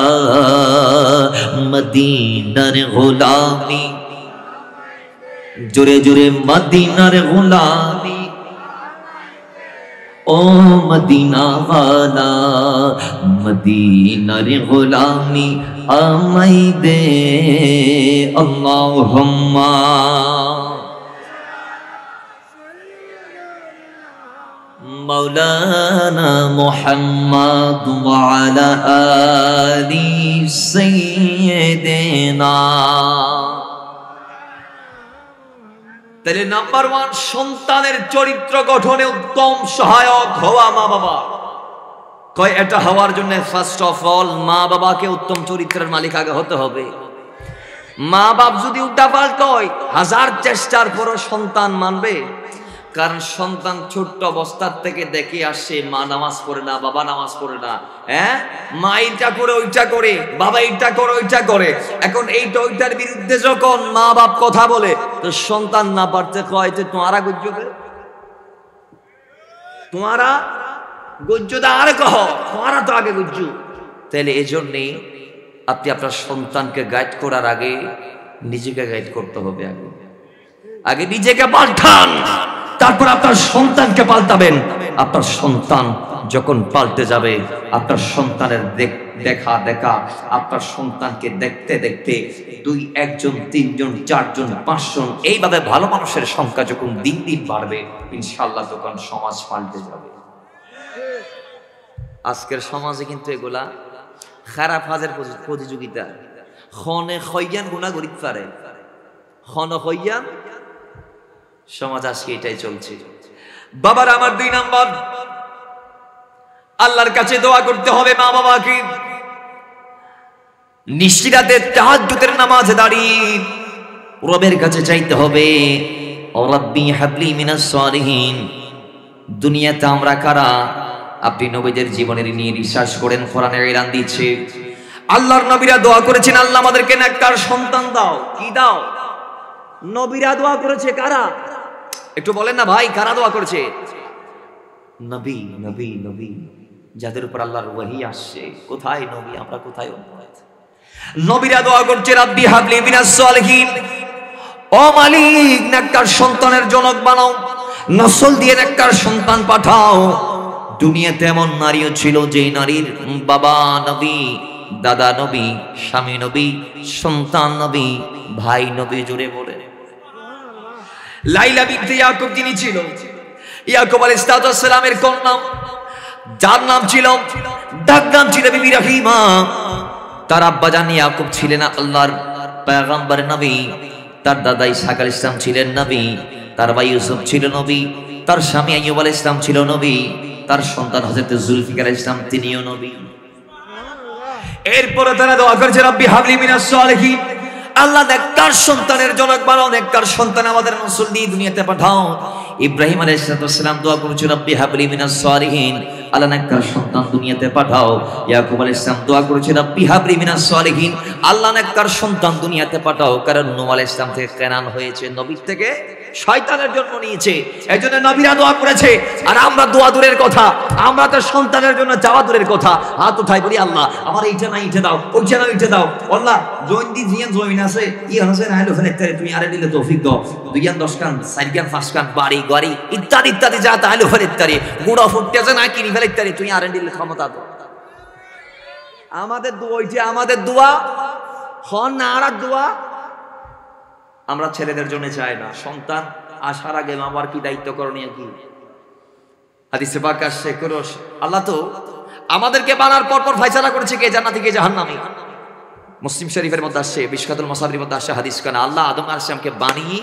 [SPEAKER 1] মদিনার গোলামি, জোরে জোরে মদিনার গোলামি, ও মদিনা ওয়ালা, মদিনার গোলামি আমায় দে, আল্লাহুম্মা মাওলানা মুহাম্মাদ ওয়া আলা আলি সাইয়্যিদিনা। তাহলে নাম্বার 1, সন্তানের চরিত্র গঠনে উত্তম সহায়ক হওয়া মা বাবা। কয় এটা হওয়ার জন্য ফার্স্ট অফ অল মা বাবাকে উত্তম চরিত্রের মালিক আগে হতে হবে। মা বাপ যদি উল্টা পাল্টা হয়, হাজার চেষ্টার পরও সন্তান মানবে? কারণ সন্তান ছোট্ট অবস্থার থেকে দেখে আসে মা নামাজ পড়ে না, বাবা নামাজ পড়ে না, হ্যাঁ, মা এইটা করে ওইটা করে, বাবা এইটা করে ওইটা করে। এখন এইটা ওইটার বিরুদ্ধে যখন মা বাপ কথা বলে, তো সন্তান না পারতে কয় যে তোমারা গজ্জবে, তোমারা গজ্জদা আর কহ, তোমারা তো আগে গজ্জু। তাহলে এই জন্যেই আপনি আপনার সন্তানকে গাইড করার আগে নিজেকে গাইড করতে হবে। আগে নিজেকে পাল্টান, তারপর আপনার সন্তানকে পাল্টাবেন। আপনার সন্তান যখন পাল্টে যাবে, আপনার সন্তানের দেখা দেখা আপনার সন্তানকে দেখতে দেখতে 2, 1 জন, 3 জন, 4 জন, 5 জন, এইভাবে ভালো মানুষের সংখ্যা যখন দিন দিন বাড়বে, ইনশাআল্লাহ তখন সমাজ পাল্টে যাবে। আজকের সমাজে কিন্তু এগুলা খারাপ কাজের প্রতিযোগিতা, খনে খৈয়ান গুণা গরিব পারে, খন খৈয়ান সমাজ আজকে এটাই চলছে। বাবার আমার 2 নাম্বার, আল্লাহর কাছে দোয়া করতে হবে মা বাবাকে। নিশিরাতে তাহাজ্জুদের নামাজে দাঁড়িয়ে রবের কাছে চাইতে হবে, ও রাব্বি হাবলি মিনাস সালিহিন। দুনিয়াতে আমরা কারা আপনি নবীদের জীবনের নিয়ে রিসার্চ করেন, কোরআনের এলান দিচ্ছে। আল্লাহর নবীরা দোয়া করেছেন, আল্লাহ আমাদেরকে নেককার সন্তান দাও। কি দাও? নবীরা দোয়া করেছে। কারা? একটু বলেন না ভাই, কারা দোয়া করেছে? নবী, নবী, নবী, যাদের উপর আল্লাহর ওহী আসছে। কোথায় নবী? আমরা কোথায়? নবীরা দোয়া করছে, রাব্বি হাবলি মিনাস সালিহিন, ও মালিক নেককার সন্তানের জনক বানাও, নসল দিয়ে নেককার সন্তান পাঠাও। দুনিয়াতে এমন নারীও ছিল যেই নারীর বাবা নবী, দাদা নবী, স্বামী নবী, সন্তান নবী, ভাই নবী। জোরে বলে লাইলা বিনতে ইয়াকুব যিনি ছিল, ইয়াকুব আলাইহিস সালামের কন্যা, যার নাম ছিল, ডাক নাম ছিল বিবি রহিমা। তার আব্বা জান ইয়াকুব ছিলেন আল্লাহর পয়গম্বর নবী, তার দাদা ইসহাক আলাইহিস সালাম ছিলেন নবী, তার ভাই ইউসুফ ছিল নবী, তার স্বামী আইয়ুব আলাইহিস সালাম ছিল নবী, তার সন্তান হযরত জুলফিকার আলাইহিস সালাম তিনিও নবী। এরপরে তারা দোয়া করেছে, রাব্বি হাবলি মিনাস সালিহিন, আল্লাহ নেককার সন্তানের জনক বানাও, নেককার সন্তান আমাদের নসল দিয়ে দুনিয়াতে পাঠাও। ইব্রাহিম আলাইহিস সালাম দোয়া করেছে, রাব্বি হাবলি মিনাস সালিহিন, আল্লাহ নেককার সন্তান দুনিয়াতে পাঠাও। ইয়াকুব আলাইহিস সালাম দোয়া করেছে, রাব্বি হাবলি মিনাস সালিহিন, আল্লাহ নেককার সন্তান দুনিয়াতে পাঠাও। কারণ নূহ আলাইহিস সালাম থেকে কেনান হয়েছে, নবীর থেকে শয়তানের জন্ম নিয়েছে, এইজন্য নবীরা দোয়া করেছে। আর আমরা দোয়া দূরের কথা, আমরা তো সন্তানের জন্য চাওয়া দূরের কথা। হাত উঠাই বলি, আল্লাহ আমার এইটা না এইটা দাও, ওইটা না ওইটা দাও। আল্লাহ জয়ন্তী জিয়ান জমিন আছে, আছে না হলো ফেলে তুমি আরে দিলে তৌফিক দাও। দুইয়ান 10 কান, 4 কান, 5 কান, বাড়ি গাড়ি ইত্যাদি ইত্যাদি যা তাহলে ফেলে ইত্যাদি গুড়া ফুটতেছে না কিনি ফেলে ইত্যাদি তুমি আরে দিলে ক্ষমতা দাও। আমাদের দোয়া, ওইটা আমাদের দোয়া হন না আর দোয়া। আমরা ছেলেদের জন্য চাই না, সন্তান আসার আগে আমার কি দায়িত্ব করণীয় কি? হাদিসে পাক আসছে, আল্লাহ তো আমাদেরকে বানার পর পর ফয়সালা করেছে কে জান্নাতি কে জাহান্নামী। মুসলিম শরীফের মধ্যে আসছে, বিশকাতুল মাসাবির মধ্যে আসছে হাদিস কানা, আল্লাহ আদম আলাইহিস সালামকে বানিয়ে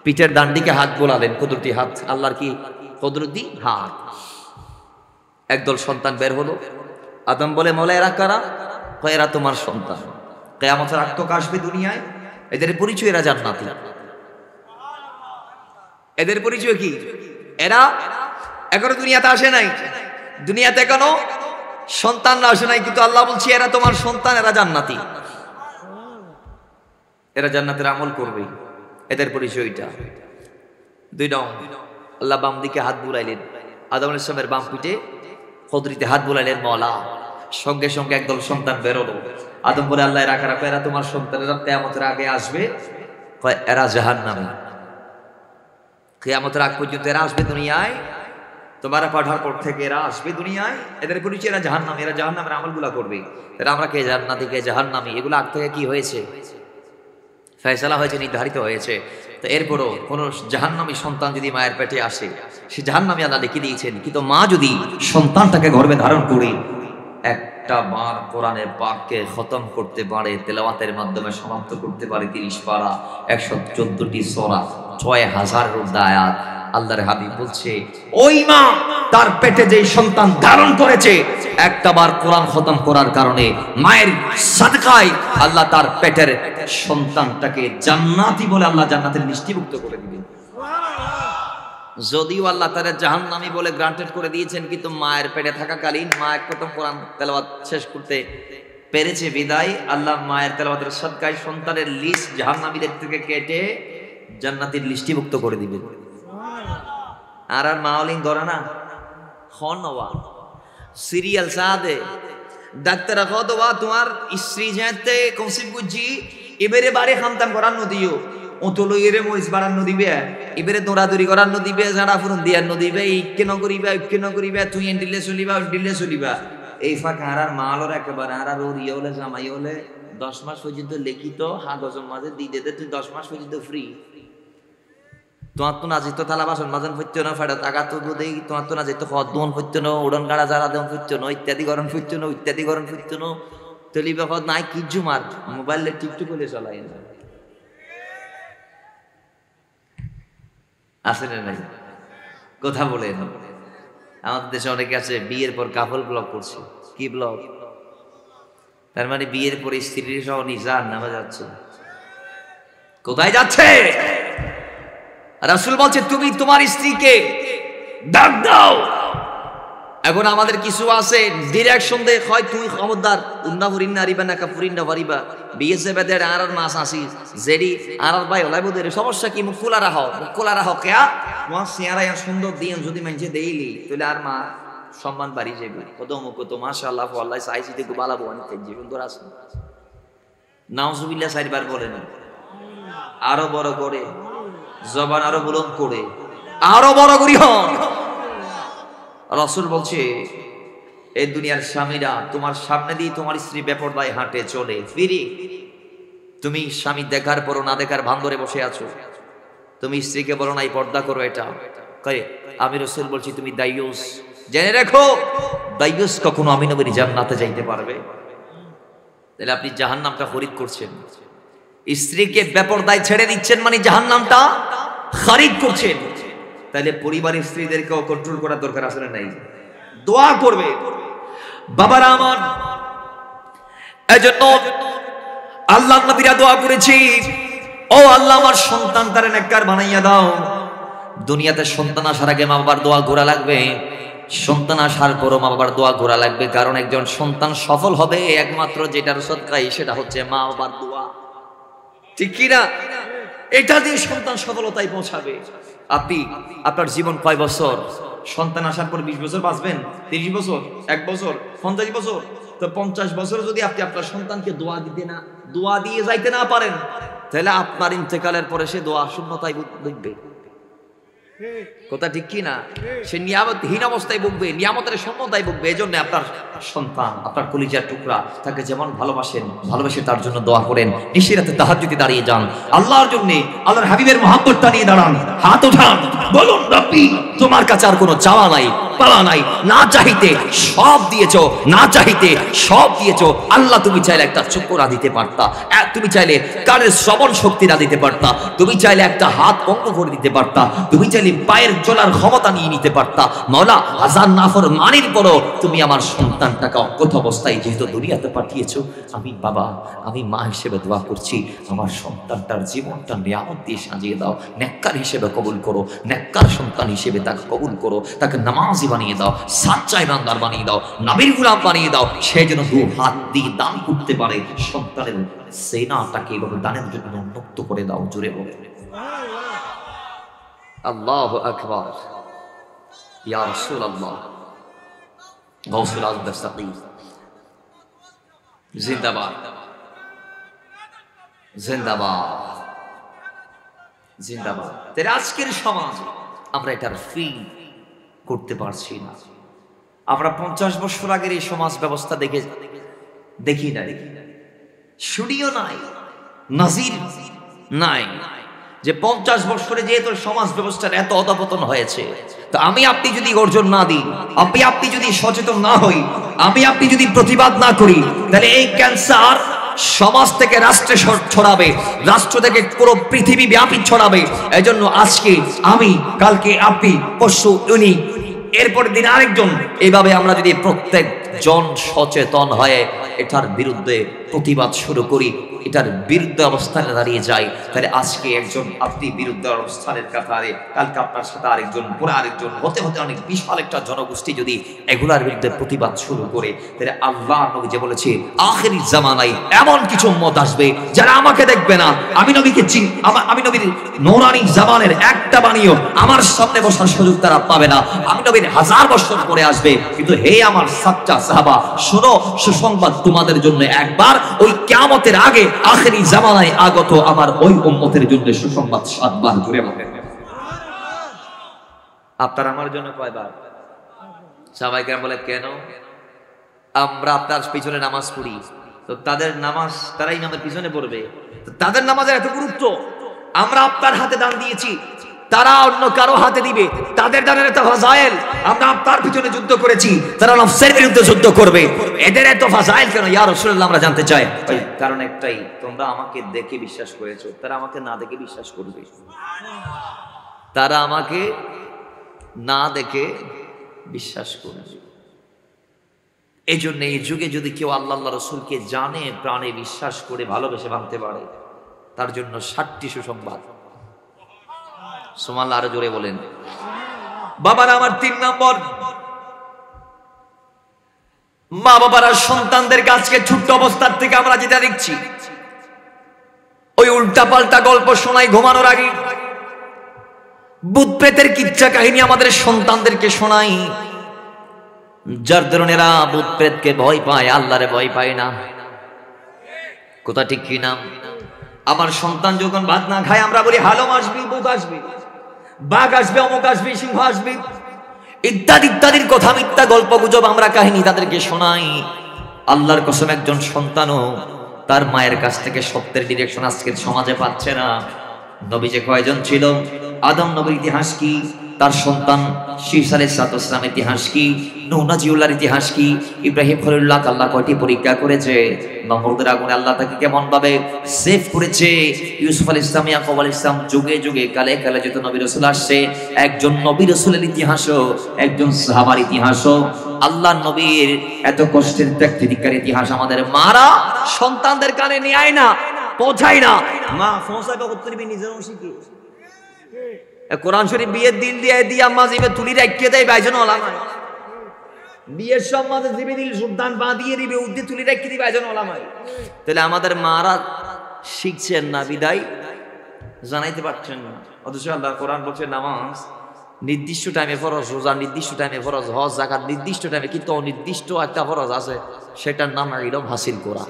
[SPEAKER 1] পিঠের ডান দিকে হাত বোলালেন, কুদরতি হাত, আল্লাহর কি কুদরতি হাত। একদল সন্তান বের হলো, আদম বলে, মওলা এরা কারা? কয় এরা তোমার সন্তান, কিয়ামতের আগ তক আসবে দুনিয়ায়, এদের পরিচয় এরা জান্নাতি। এদের পরিচয় কি? এরা এখনো দুনিয়াতে আসে নাই, দুনিয়াতে এখনো সন্তানরা আসে নাই, কিন্তু আল্লাহ বলছে এরা তোমার সন্তান, এরা জান্নাতি, এরা জান্নাতের আমল করবে। এদের পরিচয়টা 2 নং। আল্লাহ বাম দিকে হাত বুলাইলেন, আদম আলাইহিস সালামের বাম পিঠে কুদরতি হাত বুলাইলেন মওলা। সঙ্গে সঙ্গে একদল সন্তান বেরোলো। আদম বলে, আল্লাহ এরা কারা? এরা তোমার সন্তান, এরা কিয়ামতের আগে আসবে, এরা জাহান্নামী। কিয়ামতের আগ পর্যন্ত এরা আসবে দুনিয়ায়, তোমার পাঠার পর থেকে এরা আসবে দুনিয়ায়। এদের পরিচয় এরা জাহান্নামী, এরা জাহান্নামের আমলগুলা করবে। এরা আমরা কে জান্নাতি কে জাহান্নামী, এগুলো আগ থেকে কি হয়েছে? ফয়সালা হয়েছে, নির্ধারিত হয়েছে। তো এরপরও কোন জাহান্নামী সন্তান যদি মায়ের পেটে আসে, সে জাহান্নামী আল্লাহ লিখে দিয়েছেন। কিন্তু মা যদি সন্তানটাকে গর্ভে ধারণ করে একটা বার কোরআনের পাককে খতম করতে পারে, তেলাওয়াতের মাধ্যমে সমাপ্ত করতে পারে 30 পারা, 114টি সূরা, 6000 আয়াত, আল্লাহর হাবিব বলছে ওই মা তার পেটে যে সন্তান ধারণ করেছে, একটা বার কোরআন খতম করার কারণে মায়ের সাদকায় আল্লাহ তার পেটের সন্তানটাকে জান্নাতি বলে আল্লাহ জান্নাতের লিস্টিভুক্ত করে দিবেন। যদিও আল্লাহ তারা জাহান্নামী বলে গ্রান্টেড করে দিয়েছেন, কিন্তু মায়ের পেটে থাকাকালীন মা এক প্রথম কোরআন তেলাওয়াত শেষ করতে পেরেছে বিদায় আল্লাহ মায়ের তেলাওয়াতের সদকায় সন্তানের লিস্ট জাহান্নামীদের থেকে কেটে জান্নাতের লিস্টিভুক্ত করে দিবেন। আর মাওলিং ধরে না হনওয়া সিরিয়াল সাদে ডাক্তার কদওয়া তোমার স্ত্রী যেতে কনসিভ গুজি এবারে বাড়ি খামতাম করার নদিও অতলো এরে মইস বাড়ার নদিবে এবারে দৌড়াদৌড়ি করার নদিবে জানা ফুরন দিয়ার নদিবে ইকে নগরিবে তুই এন্ডিলে চলিবা এই ফাঁকা আর মালর একেবারে আর ওর ইয়ে হলে জামাই হলে 10 মাস পর্যন্ত লিখিত কাগজের মাঝে দিয়ে দে তুই 10 মাস পর্যন্ত ফ্রি। তোমার তো না যেত থালা বাসন মাজন ফুটতো না, ফেটা টাকা তো দেই, তোমার তো না যেত দোন ফুটতো না, উড়ন গাড়া যারা দেন ফুটতো না, ইত্যাদি গরম ফুটতো না, তলিবে হদ নাই কিচ্ছু মার মোবাইলে টিকটুক করে চলাই আসে না নাই কথা বলে। আমাদের দেশে অনেকে আছে বিয়ের পর কাপল ব্লগ করছে। কি ব্লগ? তার মানে বিয়ের পরে স্ত্রীর সহ নিজান নামে যাচ্ছে। কোথায় যাচ্ছে? রাসূল বলছে তুমি তোমার স্ত্রীকে ডাক দাও, এখন আমাদের কিছু আছে ডিরেকশন দে হয় তুই খবরদার উন্না ফুরিন নারিবা না কাপুরিন না পারিবা বিএসএ বেদের আর মাস আসি জেডি আর ভাই ওলাই বদের সমস্যা কি মুখ খোলা রাখো কেয়া তোমার চেহারা সুন্দর দিন যদি মানছে দেইলি তাহলে আর মা সম্মান বাড়ি যাবে কত মুখ তো মাশাআল্লাহ আল্লাহ চাইছি দেখো বালাবো অনেক সুন্দর আছে নাউজুবিল্লাহ চারবার বলেন আরো বড় করে জবান আরো বুলন্দ করে আরো বড় করি হন। রাসূল বলছে এই দুনিয়ার স্বামীরা তোমার সামনে দিয়ে তোমার স্ত্রী বেপরদায় হাঁটে চলে ফিরে, তুমি স্বামী দেখার পরও না দেখার ভান ধরে বসে আছো, তুমি স্ত্রীকে বলো নাই পর্দা করো, এটা কই আমি রাসূল বলছি তুমি দায়ুস। জেনে রাখো দায়ুস কখনো আমি নবীর জান্নাতে যাইতে পারবে। তাহলে আপনি জাহান্নামটা খরিদ করছেন, স্ত্রীকে বেপরদায় ছেড়ে দিচ্ছেন মানে জাহান্নামটা খরিদ করছেন। তাহলে পরিবারের স্ত্রীদেরকেও কন্ট্রোল করার দরকার আছে না নাই? দোয়া করবে বাবারা আমার। এজন্য আল্লাহর নবীরা দোয়া করেছি, ও আল্লাহ আমার সন্তান তারে নেককার বানাইয়া দাও। দুনিয়াতে সন্তান আসার আগে মা বাবার দোয়া করা লাগবে, সন্তান আসার পরও মা বাবার দোয়া করা লাগবে। কারণ একজন সন্তান সফল হবে একমাত্র যেটার সদকায়, সেটা হচ্ছে মা বাবার দোয়া, ঠিক কি না? এটা দিয়ে সন্তান সফলতায় পৌঁছাবে। আপনি আপনার জীবন কয় বছর? সন্তান আসার পর 20 বছর বাঁচবেন, 30 বছর, 1 বছর, 50 বছর। তো 50 বছর যদি আপনি আপনার সন্তানকে দোয়া দিয়ে যাইতে না পারেন, তাহলে আপনার ইন্তেকালের পরে সে দোয়া শূন্যতায় ভুগবে। কথা ঠিক কি না? সে নিয়ামতহীন অবস্থায় ভুগবে, নিয়ামতের শূন্যতায় ভুগবে। এই জন্য আপনার সন্তান, আপনার কলিজার টুকরা, তাকে যেমন ভালোবাসেন, ভালোবেসে তার জন্য দোয়া করেন। নিশিরাতে তাহাজ্জুদে দাঁড়িয়ে যান, আল্লাহর জন্য, আল্লাহর হাবিবের মহব্বতটা নিয়ে দাঁড়ান, হাত ওঠান, বলুন রব্বি তোমার কাছে আর কোনো চাওয়া নাই, পাওয়া নাই। না চাইতে সব দিয়েছো, না চাইতে সব দিয়েছো। আল্লাহ তুমি চাইলে একটা চক্ষু না দিতে পারতা, তুমি চাইলে কানের শ্রবণ শক্তি না দিতে পারতা, তুমি চাইলে একটা হাত অঙ্গ করে দিতে পারতা, তুমি চাইলে পায়ের চলার ক্ষমতা নিয়ে নিতে পারতা। মাওলা হাজার নাফরমানির পরও তুমি আমার সন্তানটাকে অজ্ঞত অবস্থায় যেহেতু দুনিয়াতে পাঠিয়েছো, আমি বাবা, আমি মা হিসেবে দোয়া করছি, আমার সন্তানটার জীবনটা নিয়ামত দিয়ে সাজিয়ে দাও, নেককার হিসেবে কবুল করো, নেককার সন্তান হিসেবে তাকে কবুল করো, তাকে নামাজি বানিয়ে দাও, সাচ্চা ইমানদার বানিয়ে দাও, নবীর গোলাম বানিয়ে দাও। সে যেন দু হাত দিয়ে দান করতে পারে, সন্তানের সেনাটাকে এভাবে দানের জন্য উন্মুক্ত করে দাও। জুড়ে বলে আল্লাহু আকবার। ইয়া রাসূলুল্লাহ, গাউসুল আজম দস্তগীর জিন্দাবাদ, জিন্দাবাদ, জিন্দাবাদ। তাই আজকের সমাজ আমরা এটার ফিল করতে পারছি না। আমরা 50 বছর আগের এই সমাজ ব্যবস্থা দেখি না, শুনিও নাই, নাজির নাই যে 50 বছরে যেহেতু সমাজ ব্যবস্থার এত অধপতন হয়েছে। তো আমি আপনি যদি গর্জন না দিই, আপনি যদি সচেতন না হই, আপনি যদি প্রতিবাদ না করি, তাহলে এই ক্যান্সার সমাজ থেকে রাষ্ট্রে ছড়াবে, রাষ্ট্র থেকে পুরো পৃথিবী ব্যাপী ছড়াবে। এই জন্য আজকে আমি, কালকে আপনি, পরশু উনি, এরপর দিন আরেকজন, এইভাবে আমরা যদি প্রত্যেক জন সচেতন হয়ে এটার বিরুদ্ধে প্রতিবাদ শুরু করি, এটার বিরুদ্ধে অবস্থানে দাঁড়িয়ে যাই, তাহলে আজকে একজন আপনি বিরুদ্ধে অবস্থানের কাতারে, কালকে আপনার সাথে আরেকজন, পরে আরেকজন, হতে হতে অনেক বিশাল একটা জনগোষ্ঠী যদি এগুলার বিরুদ্ধে প্রতিবাদ শুরু করে, তাহলে আল্লাহ নবী যে বলেছে আখিরি জামানায় এমন কিছু উম্মত আসবে যারা আমাকে দেখবে না, আমি নবীকে আমি নবীর নূরানি জামানের একটা বাণীও আমার সামনে বসার সুযোগ তারা পাবে না। আমি নবীর 1000 বছর পরে আসবে, কিন্তু হে আমার সাচ্চা সাহাবা, শোনো সুসংবাদ তোমাদের জন্য, একবার ওই কিয়ামতের আগে আখিরি জামানায় আগত আমার ওই উম্মতের জন্য সুসংবাদ 7 বার জুড়ে বলেন। আপনার আমার জন্য কয়বার? সবাইকে বলে কেন? আমরা আপনার পিছনে নামাজ পড়ি, তো তাদের নামাজ তারাই নামের পিছনে পড়বে, তো তাদের নামাজের এত গুরুত্ব। আমরা আপনার হাতে দান দিয়েছি, তারা অন্য কারো হাতে দিবে, তাদের দানের এত ফাজাইল। আমরা আপনার পিছনে যুদ্ধ করেছি, তারা নফসের বিরুদ্ধে যুদ্ধ করবে, এদের এত ফাজাইল কেন ইয়া রাসূলুল্লাহ? আমরা জানতে চাই। কারণ একটাই, তোমরা আমাকে দেখে বিশ্বাস করেছো, তারা আমাকে না দেখে বিশ্বাস করবে। তারা আমাকে না দেখে বিশ্বাস করবে। এই জন্য এই যুগে যদি কেউ আল্লাহ রাসূলকে জানে, প্রাণে বিশ্বাস করে ভালোবেসে ভাঙতে পারে, তার জন্য 7টি সুসংবাদ। সুবহানাল্লাহ, আরো জোরে বলেন। বাবার আমার 3 নম্বর, মা বাবারা সন্তানদের কাছে ছোট্ট অবস্থার থেকে আমরা যেটা দেখছি, ওই উল্টা পাল্টা গল্প শোনাই ঘুমানোর আগে, ভূত প্রেতের কিচ্ছা কাহিনী আমাদের সন্তানদেরকে শোনাই, যার ধরনেরা ভূত প্রেতকে ভয় পায়, আল্লাহরে ভয় পায় না। কথা ঠিক কি না? আমার সন্তান যখন ভাত না খায় আমরা বলি হালম আসবি, ভূত আসবি, বাঘ আসবে, অমুক আসবে, সিংহ আসবে, ইত্যাদি ইত্যাদির কথা, মিথ্যা গল্প গুজব আমরা কাহিনী তাদেরকে শোনাই। আল্লাহর কসম একজন সন্তানও তার মায়ের কাছ থেকে সত্যের ডিরেকশন আজকের সমাজে পাচ্ছে না। নবী যে কয়জন ছিল, আদম নবীর ইতিহাস কি, তার সন্তান শীস আলাইহিস সালামের ইতিহাস কি, নূহ নাজিউল্লাহর ইতিহাস কি, ইব্রাহিম খলিলুল্লাহ আল্লাহ কয়টি পরীক্ষা করেছে, নমরুদের আগুনে আল্লাহ তাকে কেমন ভাবে সেভ করেছে, ইউসুফ আলাইহিস সালাম, ইয়াকুব আলাইহিস সালাম, যুগে যুগে কালে কালে যত নবী রাসূল আসছে, একজন নবী রাসূলের ইতিহাসও, একজন সাহাবার ইতিহাসও, আল্লাহর নবীর এত কষ্টের ত্যাগের ইতিহাস আমাদের মারা সন্তানদের কানে নিয়ে আয় না, পৌঁছায় না। মা পৌঁছাবে করতে নিজেরও শিখি, কোরআন শরীফ বিয়ের দিন দিয়ে দিয়ে আম্মা জিবে তুলি রাখিয়ে দেয়, বাইজন ওলামায় বিয়ের সব মাঝে জিবে দিল সুলতান বাঁধিয়ে দিবে, উদ্দি তুলি রাখিয়ে দিবে, বাইজন ওলামায়। তাহলে আমাদের মারা শিখছেন না, বিদায় জানাইতে পারছেন না। অথচ আল্লাহ কোরআন বলছে নামাজ নির্দিষ্ট টাইমে ফরজ, রোজা নির্দিষ্ট টাইমে ফরজ, হজ যাকাত নির্দিষ্ট টাইমে, কিন্তু অনির্দিষ্ট একটা ফরজ আছে, সেটার নাম ইলম হাসিল করা,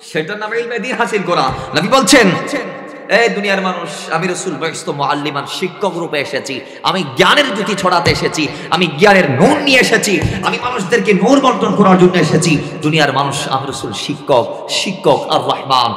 [SPEAKER 1] সেটার নাম ইলমে দ্বীন হাসিল করা। নবী বলছেন, এই দুনিয়ার মানুষ, আমি রাসূল বয়স্ত মুআল্লিমান, শিক্ষক রূপে এসেছি, আমি জ্ঞানের জ্যোতি ছড়াতে এসেছি, আমি জ্ঞানের নূর নিয়ে এসেছি, আমি মানুষদেরকে নূর বন্টন করার জন্য এসেছি। দুনিয়ার মানুষ, আমি রাসূল শিক্ষক, শিক্ষক আর রহমান,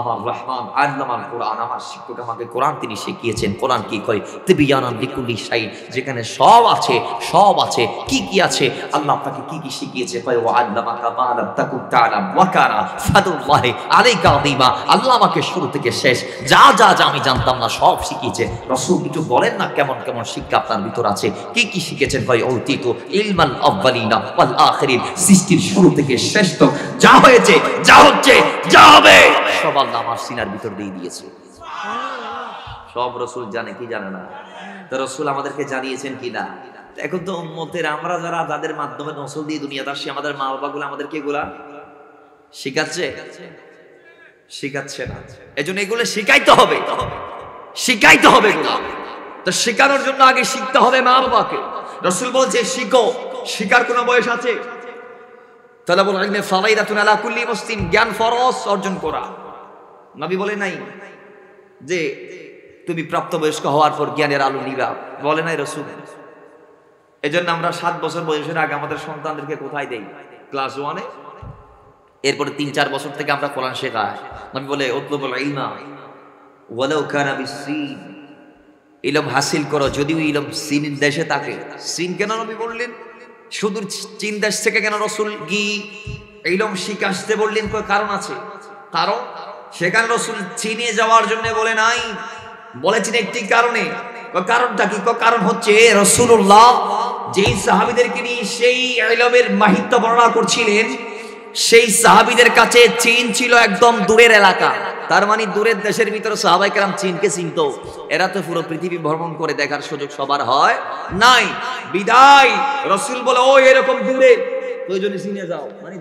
[SPEAKER 1] আমার রহমান আল্লামাল কোরআন, আমার শিক্ষক আমাকে কোরআন তিনি শিখিয়েছেন। কোরআন কি কয়, তিবিয়ানান লিকুল্লি শাই, যেখানে সব আছে, সব আছে, কি কি আছে, আল্লাহ আপনাকে কি কি শিখিয়েছে, কয় ওয়া আল্লামাকা মা লাম তাকুন তাআলাম ওয়া কানা ফাদুল্লাহি আলাইকা আযীমা, আল্লাহ আমাকে শুরু থেকে শেষ যা যা যা আমি জানতাম না সব শিখিয়েছে। রাসূল কিছু বলেন না কেমন কেমন শিক্ষা আপনার ভিতর আছে, কি কি শিখেছেন, কয় উতিতু ইলমাল আউয়ালিনা ওয়াল আখিরিন, সৃষ্টির শুরু থেকে শেষ তো যা হয়েছে, যা হচ্ছে, যা হবে, সব আল্লাহ আমার সিনার ভিতর দিয়ে দিয়েছে। সব রাসূল জানে কি জানে না? তো রাসূল আমাদেরকে জানিয়েছেন কি না? এখন তো উম্মতের আমরা যারা তাদের মাধ্যমে নসল দিয়ে দুনিয়াতে আসছি, আমাদের মা বাবাগুলো আমাদেরকে এগুলা শিখাচ্ছে, শিখাচ্ছে না। এজন্য এগুলো শিখাইতে হবে, শিখাইতে হবে এগুলো। তো শেখানোর জন্য আগে শিখতে হবে মা বাবাকে। রাসূল বলছে শিখো, শিখার কোনো বয়স আছে? তালাবুল ইলমি ফারাইদাতুন আলা কুল্লি মুসলিম, জ্ঞান ফরজ অর্জন করা। নবী বলে নাই যে তুমি প্রাপ্তবয়স্ক হওয়ার পর জ্ঞানের আলো নিবা, বলে নাই রাসূল। এজন্য আমরা 7 বছর বয়সের আগে আমাদের সন্তানদেরকে কোথায় দেই? ক্লাস 1-এ। এরপরে 3-4 বছর থেকে আমরা কোরআন শেখাই। নবী বলে উতলুবুল ইলমা ওয়ালাউ কানা বিসসিন, ইলম হাসিল করো যদিও ইলম চীন দেশে থাকে। চীন কেন নবী বললেন? সুদূর চীন দেশ থেকে কেন রাসূল গিয়ে ইলম শিখে আসতে বললেন? কারণ আছে। কারণ সেখানে রাসূল চীনে যাওয়ার জন্য বলে নাই, বলেছেন একটি কারণে। কারণটা কি? কারণ হচ্ছে রাসূলুল্লাহ যেই সাহাবীদেরকে নিয়ে সেই ইলমের মাহিত্য বর্ণনা করছিলেন, সেই সাহাবীদের কাছে চীন ছিল একদম দূরের এলাকা। তার মানে দূরের দেশের ভিতরে সাহাবায়ে কেরাম চীনকে চিনত। এরা তো পুরো পৃথিবী ভ্রমণ করে দেখার সুযোগ সবার হয় নাই। বিদায় রাসূল বলে ও এরকম দূরে, প্রয়োজনে চীনে যাও। মানে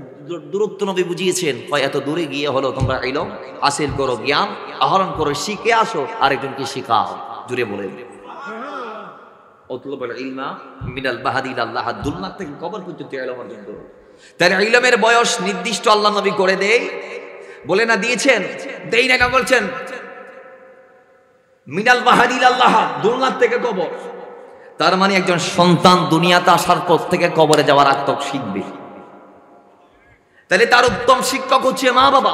[SPEAKER 1] দূরত্ব নবী বুঝিয়েছেন, কয় এত দূরে গিয়ে হলো তোমরা ইলম হাসিল করো, জ্ঞান আহরণ করো, শিখে আসো, আরেকজনকে শেখাও। জুড়ে বলে উতলুবুল ইলমা মিনাল বাহদি ইলাল লাহাদ, দুনিয়া থেকে কবর পর্যন্ত ইলম অর্জন করো। তার ইলমের বয়স নির্দিষ্ট আল্লাহ নবী করে দেয়, বলে না দিয়েছেন? দেই না, বলছেন মিনাল বাহদি ইলাল লাহাদ, দুনিয়া থেকে কবর। তার মানে একজন সন্তান দুনিয়াতে আসার পর থেকে কবরে যাওয়ার আগ তক শিখবে। তাহলে তার উত্তম শিক্ষক হচ্ছে মা বাবা।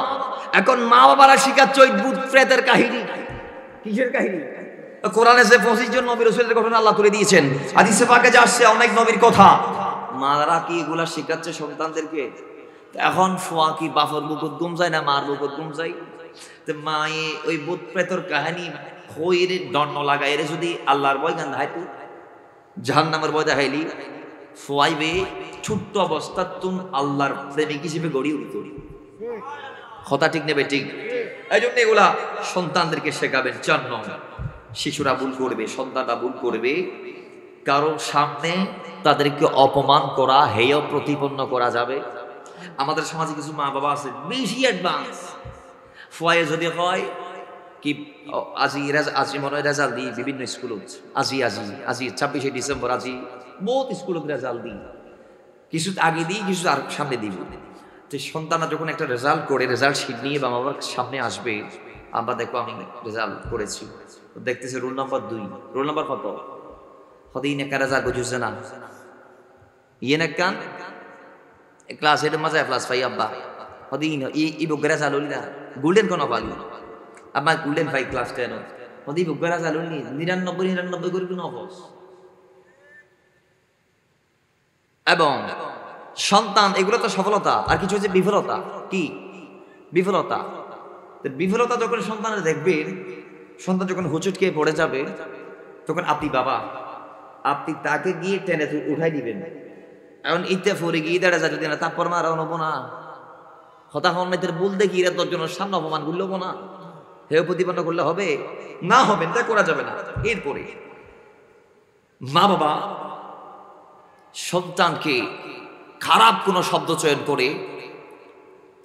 [SPEAKER 1] এখন মা বাবারা শিখাচ্ছে ওই ভূত প্রেতের কাহিনী। কিসের কাহিনী? কোরআনে যে 25 জন নবী রাসূলের ঘটনা আল্লাহ তুলে দিয়েছেন, হাদিসে পাকে যা আসছে অনেক নবীর কথা। মারা কি এগুলা শিখাচ্ছে সন্তানদেরকে? এখন ফোয়া কি বাপর বুকুর দুম যায় না মার বুকুর দুম যায়? তো মায়ে ওই ভূত প্রেতর কাহিনী হইরে দণ্ড লাগায়, এর যদি আল্লাহর ভয় গান দেখাইতো, জাহান্নামের ভয় দেখাইলি, ফোয়াইবে ছোট্ট অবস্থা তুম আল্লাহর প্রেমিক হিসেবে গড়ি উঠি। কথা ঠিক নেবে? ঠিক। এই জন্য এগুলা সন্তানদেরকে শেখাবেন। 4 নম্বর, শিশুরা ভুল করবে, সন্তানরা ভুল করবে, কারো সামনে তাদেরকে অপমান করা, হেয় প্রতিপন্ন করা যাবে। আমাদের সমাজে কিছু মা বাবা আছে বেশি অ্যাডভান্স, ফয়ে যদি হয় কি আজি মনে হয় রেজাল্ট দিই বিভিন্ন স্কুলত, আজি 26শে ডিসেম্বর আজি বহুত স্কুলত রেজাল্ট দিই, কিছু আগে দিই কিছু আর সামনে দিব। তো সন্তানরা যখন একটা রেজাল্ট করে রেজাল্ট শিট নিয়ে বাবা মার সামনে আসবে, আমরা দেখো আমি রেজাল্ট করেছি, দেখতেছে রোল নাম্বার 2, রোল নাম্বার কত হতে ইনেকা রেজাল্ট বুঝছে না ইয়ে নেকান ক্লাস 8 মজা ক্লাস 5 আব্বা হতে ই বগরা চালুলি না গোল্ডেন কোন পালি আমার গোল্ডেন 5 ক্লাস 10 হতে বগরা চালুলি 99 করে কোন অবস। এবং সন্তান এগুলো তো সফলতা, আর কিছু হচ্ছে বিফলতা। কি বিফলতা? বিফলতা যখন সন্তানের দেখবেন, সন্তান যখন হুচুট খেয়ে পড়ে যাবে, তখন আপনি বাবা, আপনি তাকে গিয়ে টেনে উঠাই দিবেন। এখন ইতে ফরে গিয়ে দাঁড়া যাবে না, তারপর মারা হবো না, হতাহনের ভুল দেখি এরা 10 জনের সামনে অপমান করলেও না, হেয় প্রতিপন্ন করলে হবে না, হবে তা করা যাবে না। এরপরে মা বাবা সন্তানকে খারাপ কোনো শব্দ চয়ন করে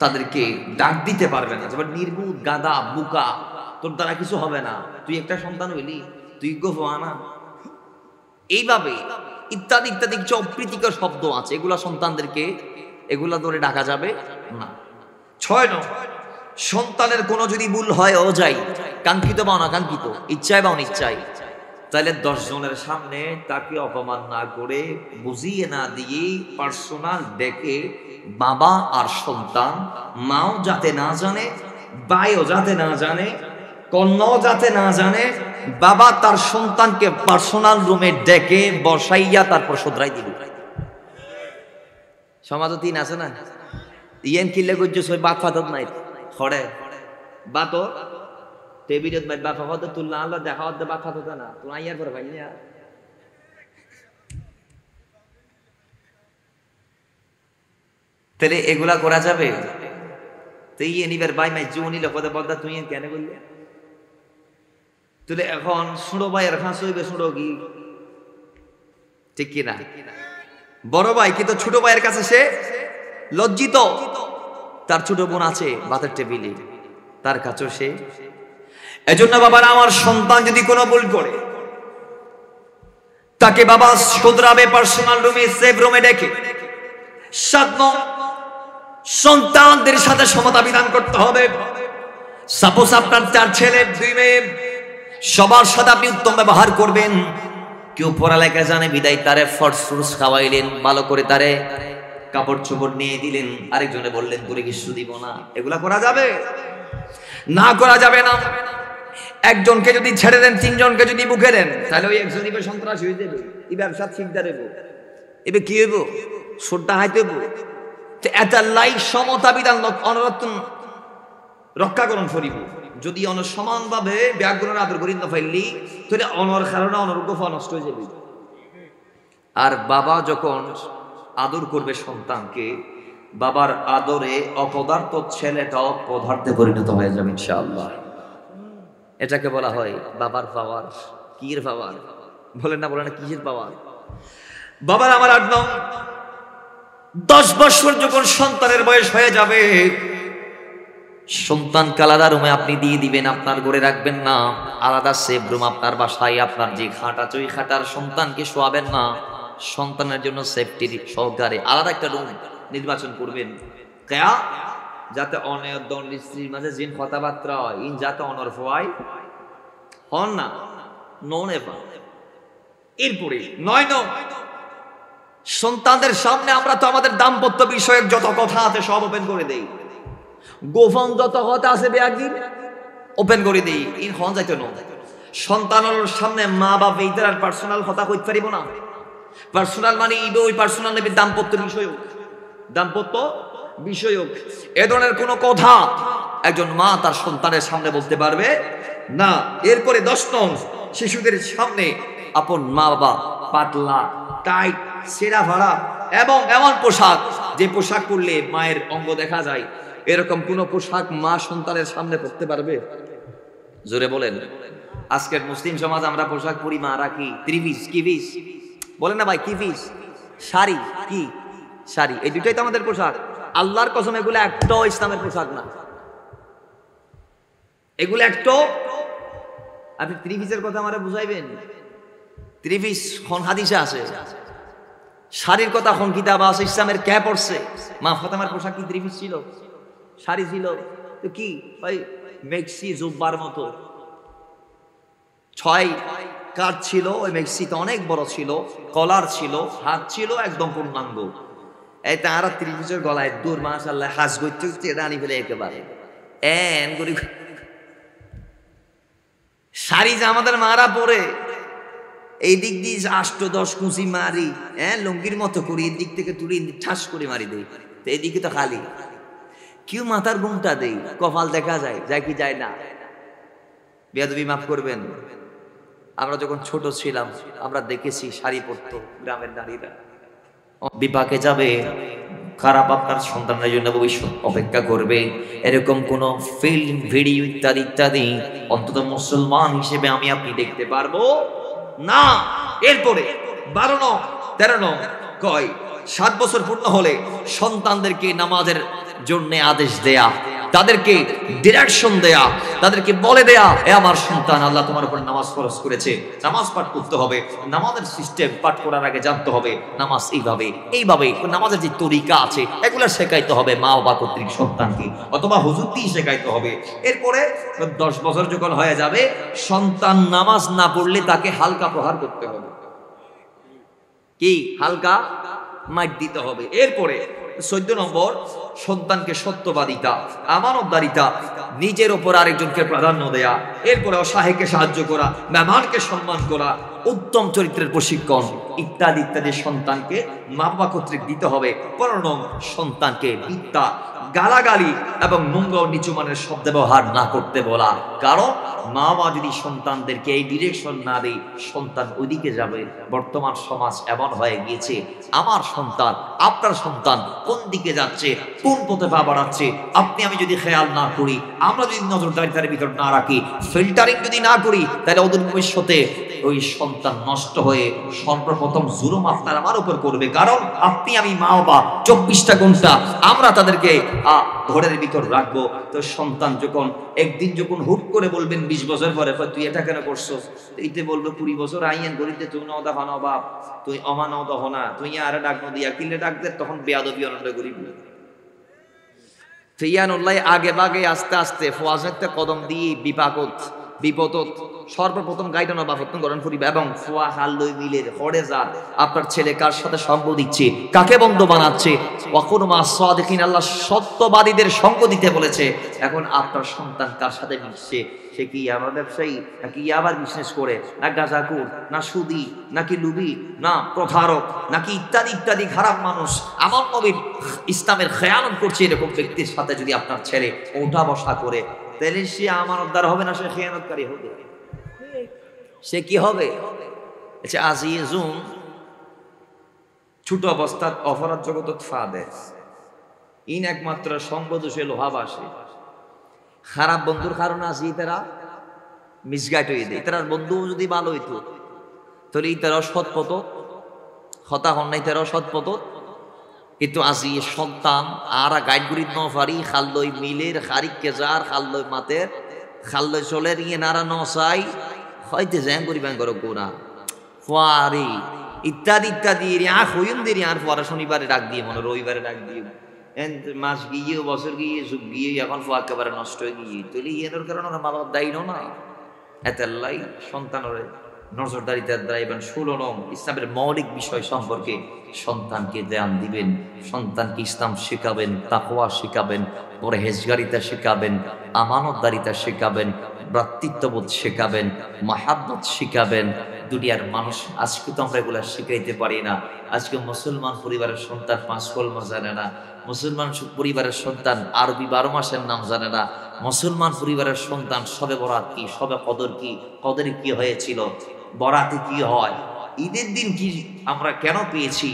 [SPEAKER 1] তাদেরকে ডাক দিতে পারবে না, যেমন নির্বুধ, গাদা, বুকা, তোর দ্বারা কিছু হবে না, তুই একটা সন্তান হইলি, তুই গোফানা, এইভাবে ইত্যাদি ইত্যাদি যে অপ্রীতিকর শব্দ আছে, এগুলা সন্তানদেরকে এগুলা ধরে ডাকা যাবে না। 6 সন্তানের কোনো যদি ভুল হয় ও যাই, কাঙ্ক্ষিত বা অনাকাঙ্ক্ষিত, ইচ্ছায় বা অনিচ্ছায়, তাহলে 10 জনের সামনে তাকে অপমান না করে, বুঝিয়ে না দিয়ে, পার্সোনাল ডেকে বাবা আর সন্তান, মাও যাতে না জানে, ভাইও যাতে না জানে, কন্যাও যাতে না জানে, বাবা তার সন্তানকে পার্সোনাল রুমে ডেকে বসাইয়া তারপর শুধরাই দিল। সমাজ 3 আছে না, ইয়েন কিলে গজ্জ সই বাপ ফাদত নাই খড়ে বাতো টেবিলত মাই বাপ ফাদত তুলনা আল্লাহ দেখা হতে বাপ ফাদত না, তুই আইয়ার পরে ভাই না। তাহলে এগুলা করা যাবে? তো ইয়ে নিবার ভাই মাই জুনি লপদে বদা তুই কেন বললি? তুলে এখন ছোট ভাইয়ের ফাঁস হইবে ছোট কি, ঠিক কিনা? বড় ভাই কিন্তু ছোট ভাইয়ের কাছে সে লজ্জিত, তার ছোট বোন আছে ভাতের টেবিলে, তার কাছেও সে। এজন্য বাবার আমার সন্তান যদি কোনো ভুল করে, তাকে বাবা শুধরাবে পার্সোনাল রুমে, সেফ রুমে ডেকে। 7 সন্তানদের সাথে সমতা বিধান করতে হবে। সাপোজ আপনার 4 ছেলে 2 মেয়ে, সবার সাথে আপনি উত্তম ব্যবহার করবেন। কেউ পড়ালেখা জানে বিদায় তারে ফরস খাওয়াইলেন, ভালো করে তারে কাপড় চোপড় নিয়ে দিলেন, আরেকজনে বললেন তোরে কিছু দিব না। এগুলা করা যাবে না? করা যাবে না। একজনকে যদি ছেড়ে দেন, 3 জনকে যদি বুকে দেন, তাহলে ওই একজন ইবে সন্ত্রাসী হয়ে যাবে, এই ব্যবসা ঠিকদার হইব, এবে কি হইব, সোড্ডা হাইতে হইব। এত লাইক সমতা বিধান অনরত্ন রক্ষাকরণ করিব। যদি অন সমানভাবে ব্যাকরণ আদর করি না ফাইলি, তাহলে অনর কারণে অনর্গ নষ্ট হয়ে যাবে। আর বাবা যখন আদর করবে সন্তানকে, বাবার আদরে অপদার্থ ছেলেটাও পদার্থে পরিণত হয়ে যাবে ইনশাআল্লাহ। এটাকে বলা হয় বাবার পাওয়ার। কির পাওয়ার বলেন না, বলেন না কিসের পাওয়ার? বাবার আমার 8 নং 10 বছর যখন সন্তানের বয়স হয়ে যাবে, সন্তানকে আলাদা রুমে আপনি দিয়ে দিবেন, আপনার ঘরে রাখবেন না, আলাদা সেফ রুম আপনার বাসায়। আপনার যে খাট আছে ওই খাটার সন্তানকে শোয়াবেন না, সন্তানের জন্য সেফটির সহকারে আলাদা একটা রুম নির্বাচন করবেন। কেয়া যাতে অনেক দল স্ত্রীর মাঝে জিন কথাবার্তা হয়, ইন যাতে অনর হয় হন না, নন এবার। এরপরে 9 সন্তানদের সামনে আমরা তো আমাদের দাম্পত্য বিষয়ক যত কথা আছে সব ওপেন করে দেই, গোপন যত কথা আছে একদিন ওপেন করে দিই, ইন হন যাইতো না। সন্তানের সামনে মা বাপ এইটার আর পার্সোনাল কথা কইতে পারিব না। পার্সোনাল মানে ইবে ওই পার্সোনাল নেবে দাম্পত্য বিষয়ক, দাম্পত্য বিষয়ক এ ধরনের কোনো কথা একজন মা তার সন্তানের সামনে বলতে পারবে না। এরপরে 10 নং শিশুদের সামনে আপন মা বাবা পাতলা টাইট ছেঁড়া ভাড়া এবং এমন পোশাক যে পোশাক পরলে মায়ের অঙ্গ দেখা যায়, এরকম কোন পোশাক মা সন্তানের সামনে পরতে পারবে? জোরে বলেন। আজকের মুসলিম সমাজ আমরা পোশাক পরি, মা রাখি 3 পিস কি পিস বলেন না ভাই কি পিস? শাড়ি। কি শাড়ি? এই দুটাই তো আমাদের পোশাক। আল্লাহর কসম এগুলো একটাও ইসলামের পোশাক না, এগুলো একটাও। আপনি থ্রি পিসের কথা আমারে বুঝাইবেন? থ্রি পিস কোন হাদিসে আছে? শাড়ির কথা কোন কিতাব আছে? ইসলামের কে পড়ছে? মা ফাতেমার পোশাক কি থ্রি পিস ছিল? শাড়ি ছিল তো কি ওই মেক্সি জুব্বার মতো 6 কাট ছিল। ওই মেক্সিতে অনেক বড় ছিল, কলার ছিল, হাত ছিল একদম পূর্ণাঙ্গ। এই তারা 30 পিসের গলায় দূর মাশাআল্লাহ হাস গইতে রানি ফেলে একেবারে এন করি। শাড়ি যে আমাদের মারা পরে এই দিক দিয়ে 8-10 কুচি মারি, লুঙ্গির মতো করি, এই দিক থেকে তুলি ঠাস করে মারি দেই। তো এইদিকে তো খালি কেউ মাথার ঘুমটা দেই, কপাল দেখা যায়, যায় কি যায় না? বেয়াদবি মাফ করবেন। আমরা যখন ছোট ছিলাম আমরা দেখেছি শাড়ি পরতো গ্রামের নারীরা। বিপাকে যাবে, খারাপ আপনার সন্তানের জন্য ভবিষ্যৎ অপেক্ষা করবে, এরকম কোন ফিল্ম ভিডিও ইত্যাদি ইত্যাদি অন্তত মুসলমান হিসেবে আমি আপনি দেখতে পারবো না। এরপরে 12-13 কয় 7 বছর পূর্ণ হলে সন্তানদেরকে নামাজের জন্য আদেশ দেয়া, তাদেরকে ডিরেকশন দেয়া, তাদেরকে বলে দেয়া, এ আমার সন্তান আল্লাহ তোমার উপর নামাজ ফরজ করেছে, নামাজ পাঠ করতে হবে, নামাজের সিস্টেম পাঠ করার আগে জানতে হবে, নামাজ এইভাবে এইভাবে নামাজের যে তরিকা আছে এগুলো শেখাইতে হবে মা বাবা কর্তৃক সন্তানকে, অথবা হুজুর দিয়ে শেখাইতে হবে। এরপরে 10 বছর যখন হয়ে যাবে সন্তান নামাজ না পড়লে তাকে হালকা প্রহার করতে হবে। কি হালকা? মাইট দিতে হবে। এরপরে 14 নম্বর সন্তানকে সত্যবাদিতা, আমানতদারিতা, নিজের ওপর আরেকজনকে প্রাধান্য দেয়া, এরপরে অসহায়কে সাহায্য করা, মেহমানকে সম্মান করা, উত্তম চরিত্রের প্রশিক্ষণ ইত্যাদি ইত্যাদি সন্তানকে মা বাবা কর্তৃক দিতে হবে। 15 সন্তানকে বিদ্যা, গালাগালি এবং নোংরা ও নিচু মানের শব্দ ব্যবহার না করতে বলা। কারণ মা বাবা যদি সন্তানদেরকে এই ডিরেকশন না দেয় সন্তান ওইদিকে যাবে। বর্তমান সমাজ এমন হয়ে গিয়েছে, আমার সন্তান আপনার সন্তান কোন দিকে যাচ্ছে, কোন পথে পা বাড়াচ্ছে আপনি আমি যদি খেয়াল না করি, আমরা যদি নজরদারিতার ভিতর না রাখি, ফিল্টারিং যদি না করি, তাহলে ওদের ভবিষ্যতে ওই সন্তান নষ্ট হয়ে সর্বপ্রথম জুলুম আপনার আমার উপর করবে। কারণ আপনি আমি মা বাবা 24টা ঘন্টা আমরা তাদেরকে ঘরের ভিতর রাখবো। তো সন্তান যখন একদিন যখন হুট করে বলবেন 20 বছর পরে তুই এটা কেন করছো, এইতে বলবো 20 বছর আইন গরিতে তুই নদা হন বাপ, তুই অমানদ হনা, তুই আর ডাক নদিয়া কিলে ডাক দে, তখন বেয়াদবি অনন্দ গরিব ফিয়ানুল্লাহ আগে বাগে আস্তে আস্তে ফোয়াজেতে কদম দিয়ে বিপদত সর্বপ্রথম গাইডানো বা ফতন গঠন করিবে এবং ফোয়া হাল্লই মিলের হরে যার আপনার ছেলে কার সাথে সঙ্গ দিচ্ছে, কাকে বন্ধু বানাচ্ছে, ওয়াকুনু মা সাদিকিন, আল্লাহ সত্যবাদীদের সঙ্গ দিতে বলেছে। এখন আপনার সন্তান কার সাথে মিশছে, সে কি আমার ব্যবসায়ী নাকি ইয়াবার বিজনেস করে, না গাঁজাখোর, না সুদী, নাকি লুবি, না প্রতারক, নাকি ইত্যাদি ইত্যাদি খারাপ মানুষ, আমার নবীর ইসলামের খেয়ানত করছে, এরকম ব্যক্তির সাথে যদি আপনার ছেলে ওঠা বসা করে, তাহলে সে আমানতদার হবে না, সে খেয়ানতকারী হবে। সে কি হবে? আচ্ছা আজিজুন ছোট অবস্থাত অপরাধ জগতত ফাদেস ইন একমাত্র সঙ্গ দোষে লোহাবাসে। খারাপ বন্ধুর কারণে আসি তারা মিসগাইড হয়ে দেয়। তার বন্ধু যদি ভালো হইতো তাহলে তারা সৎপথ হতা হন নাই, তারা সৎপথ। কিন্তু আজি সন্তান আর গাইড করি ন পারি, খাল্লই মিলের খারিক কেজার খাল্লই মাতের খাল্লই চলের ইয়ে নারা নসাই হয়তো জ্যাং করি ব্যাং করো গোনা ফুয়ারি ইত্যাদি ইত্যাদি হইন দেরি আর পরে শনিবারে ডাক দিয়ে মনে রবিবারে ডাক দিয়ে মাস গিয়ে বছর গিয়ে যুগ গিয়ে এখন ফোয়া একেবারে নষ্ট হয়ে গিয়ে তৈরি এর কারণে ওরা মা বাবা দায়ী না এতেল্লাই সন্তানের নজরদারিতে দায়িবেন। 16 ইসলামের মৌলিক বিষয় সম্পর্কে সন্তানকে ধ্যান দিবেন, সন্তানকে ইসলাম শেখাবেন, তাকওয়া শেখাবেন, পরহেজগারিতা শেখাবেন, আমানতদারিতা শেখাবেন, ভ্রাতৃত্ববোধ শেখাবেন, মাহাব্বত শেখাবেন। দুনিয়ার মানুষ আজকে তো আমরা এগুলা শিখাইতে পারি না। আজকে মুসলমান পরিবারের সন্তান 5 কলমা জানে না, মুসলমান পরিবারের সন্তান আরবি 12 মাসের নাম জানে না, মুসলমান পরিবারের সন্তান সবে বরাত কি, সবে কদর কি, কদরে কি হয়েছিল, বরাতে কি হয়, ঈদের দিন কি আমরা কেন পেয়েছি,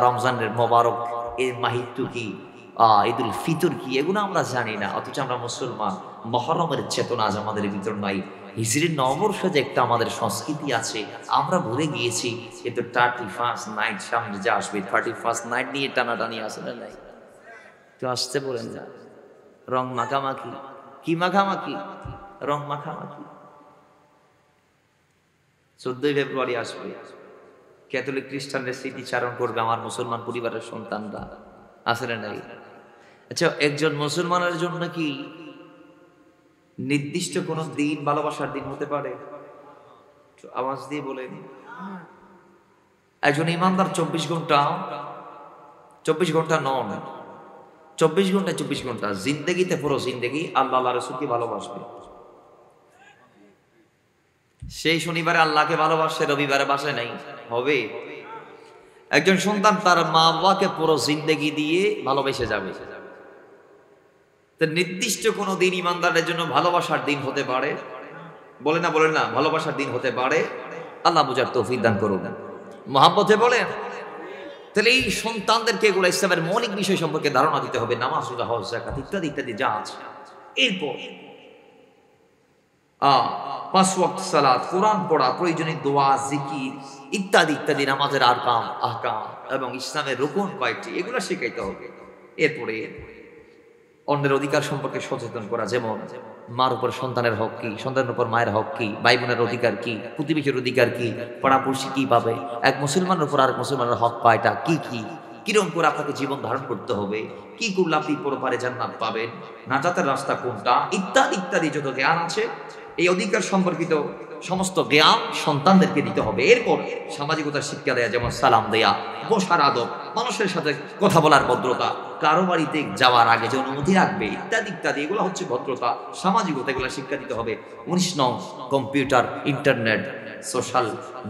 [SPEAKER 1] রমজানের মোবারক এর মাহিত্য কি, ঈদুল ফিতর কি, এগুলো আমরা জানি না। অথচ আমরা মুসলমান, মহরমের চেতনা আজ আমাদের ভিতর নাই। হিজরি নববর্ষ যে একটা আমাদের সংস্কৃতি আছে আমরা ভুলে গিয়েছি, কিন্তু 31st নাইট সামনে যে আসবে, 31st নাইট নিয়ে টানাটানি আছে না নাই? তো আসতে বলেন না, রং মাখামাখি, কি মাখামাখি? রং মাখামাখি। 14ই ফেব্রুয়ারি আসবে, ক্যাথলিক খ্রিস্টানদের স্মৃতিচারণ করবে আমার মুসলমান পরিবারের সন্তানরা, আছে না নাই? আচ্ছা, একজন মুসলমানের জন্য কি নির্দিষ্ট কোন দিন ভালোবাসার দিন হতে পারে? আওয়াজ দিয়ে বলেন। একজন ইমানদার 24 ঘন্টা নন, 24 ঘন্টা জিন্দেগিতে, পুরো জিন্দেগি আল্লাহ রাসূলকে ভালোবাসবে। সেই শনিবারে আল্লাহকে ভালোবাসে, রবিবারে বাসে নাই, হবে? একজন সন্তান তার মা বাবাকে পুরো জিন্দেগি দিয়ে ভালোবেসে যাবে। নির্দিষ্ট কোনো দিন ইমানদারের জন্য ভালোবাসার দিন হতে পারে? বলে না, ভালোবাসার দিন হতে পারে। আল্লাহ বুঝার তৌফিক দান করুন। মহাব্বতে বলেন। তাহলে এই সন্তানদেরকে এগুলো ইসলামের মৌলিক বিষয় সম্পর্কে ধারণা দিতে হবে, নামাজ, রোজা, হজ, যাকাত ইত্যাদি ইত্যাদি যা আছে। এরপর 5 ওয়াক্ত সালাত, কোরআন পড়া, প্রয়োজনীয় দোয়া, জিকির ইত্যাদি ইত্যাদি, নামাজের আহকাম এবং ইসলামের রুকন কয়েকটি, এগুলো শিখাইতে হবে। এরপরে অন্যের অধিকার সম্পর্কে সচেতন করা, যেমন মার উপর সন্তানের হক কি, সন্তানের উপর মায়ের হক কি, ভাই বোনের অধিকার কি, প্রতিবেশীর অধিকার কি, পাড়াপড়শি কি পাবে, এক মুসলমানের উপর আরেক মুসলমানের হক পায়টা কি কি, কিরকম করে আপনাকে জীবন ধারণ করতে হবে, কি করলে আপনি পরপারে জান্নাত পাবেন, নাজাতের রাস্তা কোনটা, ইত্যাদি ইত্যাদি যত জ্ঞান আছে, এই অধিকার সম্পর্কিত সমস্ত জ্ঞান সন্তানদেরকে দিতে হবে। এরপর সামাজিকতার শিক্ষা দেয়া, যেমন সালাম দেয়া, বসার আদব, মানুষের সাথে কথা বলার ভদ্রতা, কারো বাড়িতে যাওয়ার আগে যে অনুমতি রাখবে ইত্যাদি ইত্যাদি, এগুলো হচ্ছে ভদ্রতা, সামাজিকতা, এগুলো শিক্ষা দিতে হবে। 19 নং কম্পিউটার, ইন্টারনেট, সোশ্যাল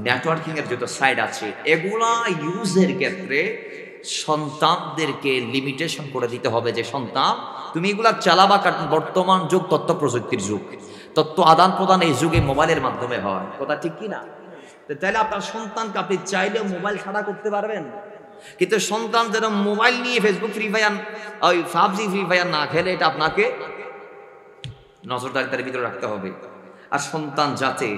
[SPEAKER 1] নেটওয়ার্কিং এর যত সাইট আছে, এগুলা ইউজের ক্ষেত্রে সন্তানদেরকে লিমিটেশন করে দিতে হবে, যে সন্তান তুমি এগুলা চালাবা। কারণ বর্তমান যুগ তথ্য প্রযুক্তির যুগ, তথ্য আদান প্রদান এই যুগে মোবাইলের মাধ্যমে হয়, কথা ঠিক কি না? তাইলে আপনার সন্তানকে আপনি চাইলেও মোবাইল ছাড়া করতে পারবেন, কিন্তু সন্তান যেন মোবাইল নিয়ে ফেসবুক ফ্রি ফায়ার, ওই পাবজি ফ্রি ফায়ার না খেলে, এটা আপনাকে নজরদারির ভিতরে রাখতে হবে। আর সন্তান যাতে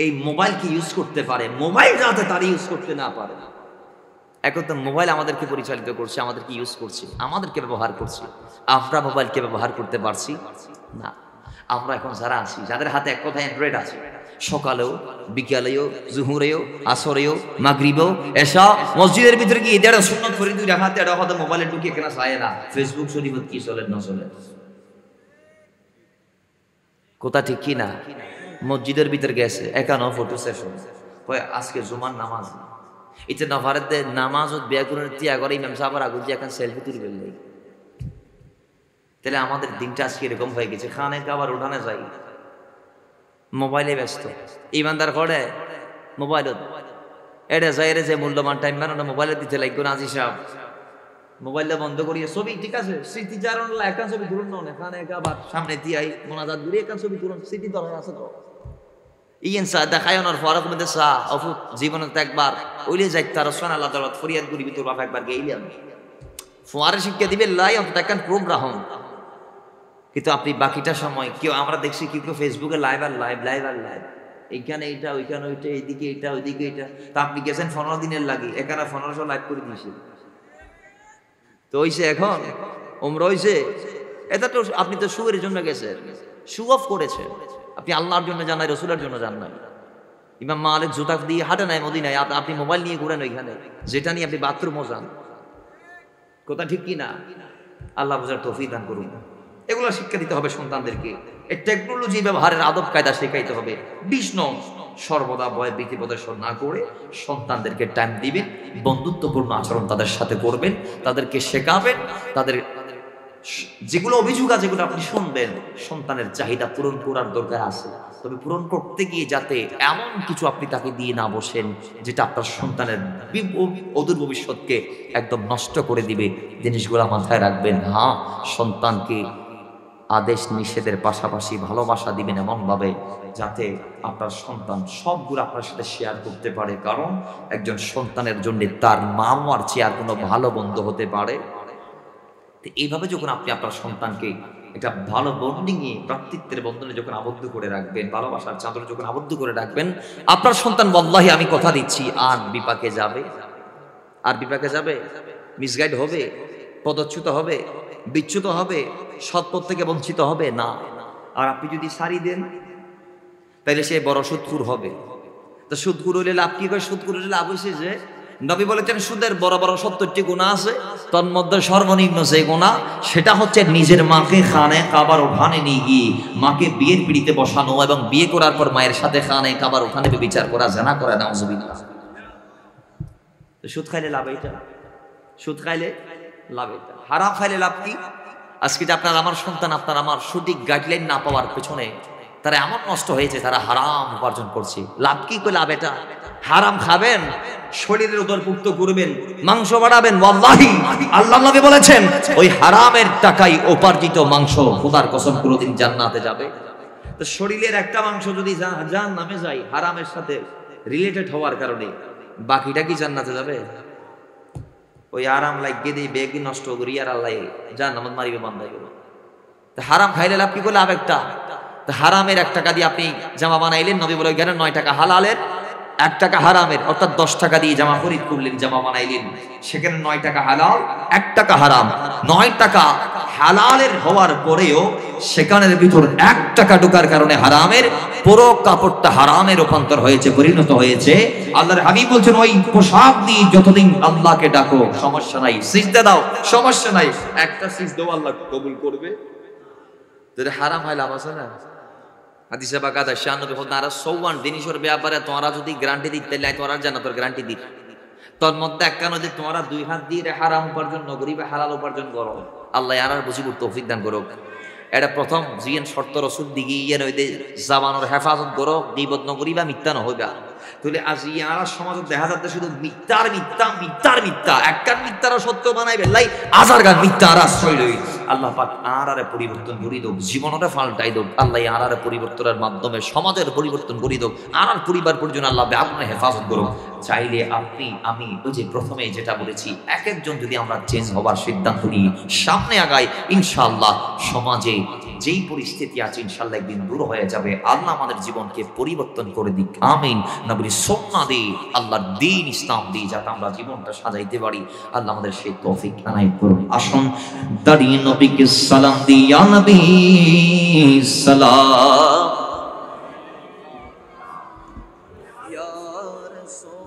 [SPEAKER 1] এই মোবাইলকে ইউজ করতে পারে, মোবাইল যাতে তার ইউজ করতে না পারে। এখন তো মোবাইল আমাদেরকে পরিচালিত করছে, আমাদেরকে ইউজ করছে, আমাদেরকে ব্যবহার করছে। আমরা মোবাইলকে ব্যবহার করতে পারছি না। আমরা এখন যারা আছি, যাদের হাতে এক কথায় অ্যান্ড্রয়েড আছে, সকালেও, বিকালেও, জুহুরেও, আসরেও, মাগরিবেও, এসা মসজিদের ভিতরে গিয়ে দেড় সুন্নত করে 2 রাকাত এটা হয়তো মোবাইলে ঢুকিয়ে কেনা চায় না, ফেসবুক শরীফত কি চলে না চলে, কথা ঠিক কি না? মসজিদের ভিতরে গেছে, একানো ফটো সেশন, আজকে জুমার নামাজ, এটা নফারেতে নামাজ বেগুনের তিয়া করে ইমাম সাহেবের আগুন দিয়ে এখন সেলফি তুলে ফেললেই। তাহলে আমাদের দিনটা আজকে এরকম হয়ে গেছে, খানে আবার উঠানে যাই, মোবাইলে ব্যস্ত। ইমানদার করে মোবাইল এটা যাই যে মূল্যবান টাইম বানানো মোবাইলে দিতে লাগবে না। আজি সাহেব মোবাইলটা বন্ধ করিয়ে ছবি, ঠিক আছে, স্মৃতিচারণ একটা ছবি তুলুন না, এখানে আবার সামনে দিয়ে মোনাজাত ঘুরিয়ে একটা ছবি তুলুন, স্মৃতি ধরার আছে তো ইয়েনসা দেখায় ওনার ফরক মধ্যে সা অফু জীবনে তো একবার ওইলে যাই তার সোনা আল্লাহ তাআলা ফরিয়াদ করি ভিতর বাপ একবার গেইলাম ফোয়ারে শিক্ষা দিবে লাই অফ তাকান প্রোগ্রাম। কিন্তু আপনি বাকিটা সময় কেউ, আমরা দেখছি কেউ ফেসবুকে লাইভ আর লাইভ, লাইভ আর লাইভ, এইখানে এইটা, ওইখানে ওইটা, এইদিকে এইটা, ওইদিকে এইটা। তা আপনি গেছেন 15 দিনের লাগে, এখানে 1500 লাইভ করে দিয়েছে, তো হইছে এখন ওমরা হইছে। এটা তো আপনি তো শুয়ের জন্য গেছেন, শু অফ করেছেন, আপনি আল্লাহর জন্য জান নাই, রসুলের জন্য জান নাই। ইমাম মালিক জুতা দিয়ে হাঁটে নাই মদিনায়, আপনি মোবাইল নিয়ে ঘুরেন ওইখানে, যেটা নিয়ে আপনি বাথরুমও যান, কথা ঠিক কি না? আল্লাহ বুঝার তৌফিক দান করুন। এগুলো শিক্ষা দিতে হবে সন্তানদেরকে, এই টেকনোলজি ব্যবহারের আদব কায়দা শেখাইতে হবে। 20 নং সর্বদা ভয় ভীতি প্রদর্শন না করে সন্তানদেরকে টাইম দিবেন, বন্ধুত্বপূর্ণ আচরণ তাদের সাথে করবেন, তাদেরকে শেখাবেন, তাদের যেগুলো অভিযোগ আছে যেগুলো আপনি শুনবেন, সন্তানের চাহিদা পূরণ করার দরকার আছে, তবে পূরণ করতে গিয়ে যাতে এমন কিছু আপনি তাকে দিয়ে না বসেন যেটা আপনার সন্তানের অদূর ভবিষ্যৎকে একদম নষ্ট করে দিবে, জিনিসগুলো মাথায় রাখবেন। হ্যাঁ, সন্তানকে আদেশ নিষেধের পাশাপাশি ভালোবাসা দিবেন এমনভাবে যাতে আপনার সন্তান সবগুলো আপনার সাথে শেয়ার করতে পারে, কারণ একজন সন্তানের জন্য তার মা আর চেয়ে আর কোনো ভালো বন্ধু হতে পারে। এইভাবে যখন আপনি আপনার সন্তানকে এটা ভালো বন্ডিংয়ে, ভ্রাতৃত্বের বন্ধনে যখন আবদ্ধ করে রাখবেন, ভালোবাসার চাদরে যখন আবদ্ধ করে রাখবেন, আপনার সন্তান ওয়াল্লাহি আমি কথা দিচ্ছি আর বিপাকে যাবে, আর বিপাকে যাবে, মিসগাইড হবে, পদচ্যুত হবে, বিচ্যুত হবে, সৎপথ থেকে বঞ্চিত হবে না। আর আপনি যদি সারি দেন তাহলে সে বড় সুদখোর হবে। তো সুদখোর হলে লাভ কি করে? সুদখোর হলে লাভ হয়েছে যে নবী বলেছেন সুদের বড় বড় 70টি গুনাহ আছে, তন্মধ্যে সর্বনিম্ন যে গুনাহ সেটা হচ্ছে নিজের মাকে খানে কাবার ওখানে নিয়ে গিয়ে মাকে বিয়ের পিড়িতে বসানো এবং বিয়ে করার পর মায়ের সাথে খানে কাবার ওখানে বিচার করা, জানা করা, নাউজুবিল্লাহ। তো সুদ খাইলে লাভ এটা, সুদ খাইলে লাভ এটা। হারাম খাইলে লাভ কি? আজকে যে আপনার আমার সন্তান, আপনার আমার সঠিক গাইডলাইন না পাওয়ার পেছনে তারা এমন নষ্ট হয়েছে, তারা হারাম উপার্জন করছে। লাভ কি? কই লাভ এটা। হারাম খাবেন, শরীরের উপর পুক্ত করবেন, মাংস বাড়াবেন, ওয়াল্লাহি আল্লাহ নবী বলেছেন ওই হারামের টাকায় উপার্জিত মাংস খোদার কসম কোনোদিন জান্নাতে যাবে। তো শরীরের একটা মাংস যদি জাহান্নামে যায় হারামের সাথে রিলেটেড হওয়ার কারণে, বাকিটা কি জান্নাতে যাবে? ওই আরাম লাগিয়ে দিয়ে বেগি নষ্ট করি আর আল্লাহ জাহান্নামে মারিবে বান্দাই। তো হারাম খাইলে লাভ কি? করে লাভ একটা। তো হারামের 1 টাকা দিয়ে আপনি জামা বানাইলেন, নবী বলে গেলেন 9 টাকা হালালের, 1 টাকা হারামের, অর্থাৎ 10 টাকা দিয়ে জামা খরিদ করলেন, জামা বানাইলেন, সেখানে 9 টাকা হালাল, 1 টাকা হারাম। 9 টাকা হালালের হওয়ার পরেও সেখানের ভিতর 1 টাকা ঢোকার কারণে হারামের পুরো কাপড়টা হারামে রূপান্তর হয়েছে, পরিণত হয়েছে। আল্লাহর হাবিব বলছেন ওই পোশাক দিয়ে যতদিন আল্লাহকে ডাকো সমস্যা নাই, সিজদা দাও সমস্যা নাই, একটা সিজদাও আল্লাহ কবুল করবে। তো হারাম হয় লাভ আছে না? হাদিসে বাকাদা শানবে হদারা সওয়ান জিনিসের ব্যাপারে তোমরা যদি গ্যারান্টি দিতে লাই তোমরা জান্নাতের গ্যারান্টি দি। তোর মধ্যে একখানো যে তোমরা 2 হাত দিয়ে হারাম উপার্জন ন করিবে, হালাল উপার্জন করো, আল্লাহ আর বুঝিবুর তৌফিক দান করুক। এটা প্রথম জিয়ান শর্ত রসুল দিকে ইয়ে নইতে জাবানোর হেফাজত করো, গীবত ন করিবা, মিথ্যা ন হইবা। তাহলে আজ ইয়ারা সমাজে দেখা যাচ্ছে শুধু মিথ্যার মিথ্যা, মিথ্যার মিথ্যা, একখান মিথ্যারও সত্য বানাইবে লাই, হাজার গান মিথ্যা আর আশ্রয় লই। আল্লাহ পাক আরে পরিবর্তন করি দোক, জীবনটা পাল্টাই দোক। আল্লাহ আরে পরিবর্তনের মাধ্যমে সমাজের পরিবর্তন করি দোক, আর পরিবার পর্যন্ত আল্লাহ আপনি হেফাজত করুক। চাইলে আপনি আমি ওই যে প্রথমে যেটা বলেছি, এক একজন যদি আমরা চেঞ্জ হবার সিদ্ধান্ত নিই, সামনে আগাই, ইনশাআল্লাহ সমাজে যেই পরিস্থিতি আছে ইনশাআল্লাহ একদিন দূর হয়ে যাবে। আল্লাহ আমাদের জীবনকে পরিবর্তন করে দিক, আমিন। নবীর সুন্নাহ দিয়ে, আল্লাহর দ্বীন ইসলাম দিয়ে যাতে আমরা জীবনটা সাজাইতে পারি, আল্লাহ আমাদের সেই তৌফিক আনায়ত করুন। আসুন দাঁড়িয়ে নবীকে সালাম দিই, ইয়া নবী সালাম, ইয়া রাসূল।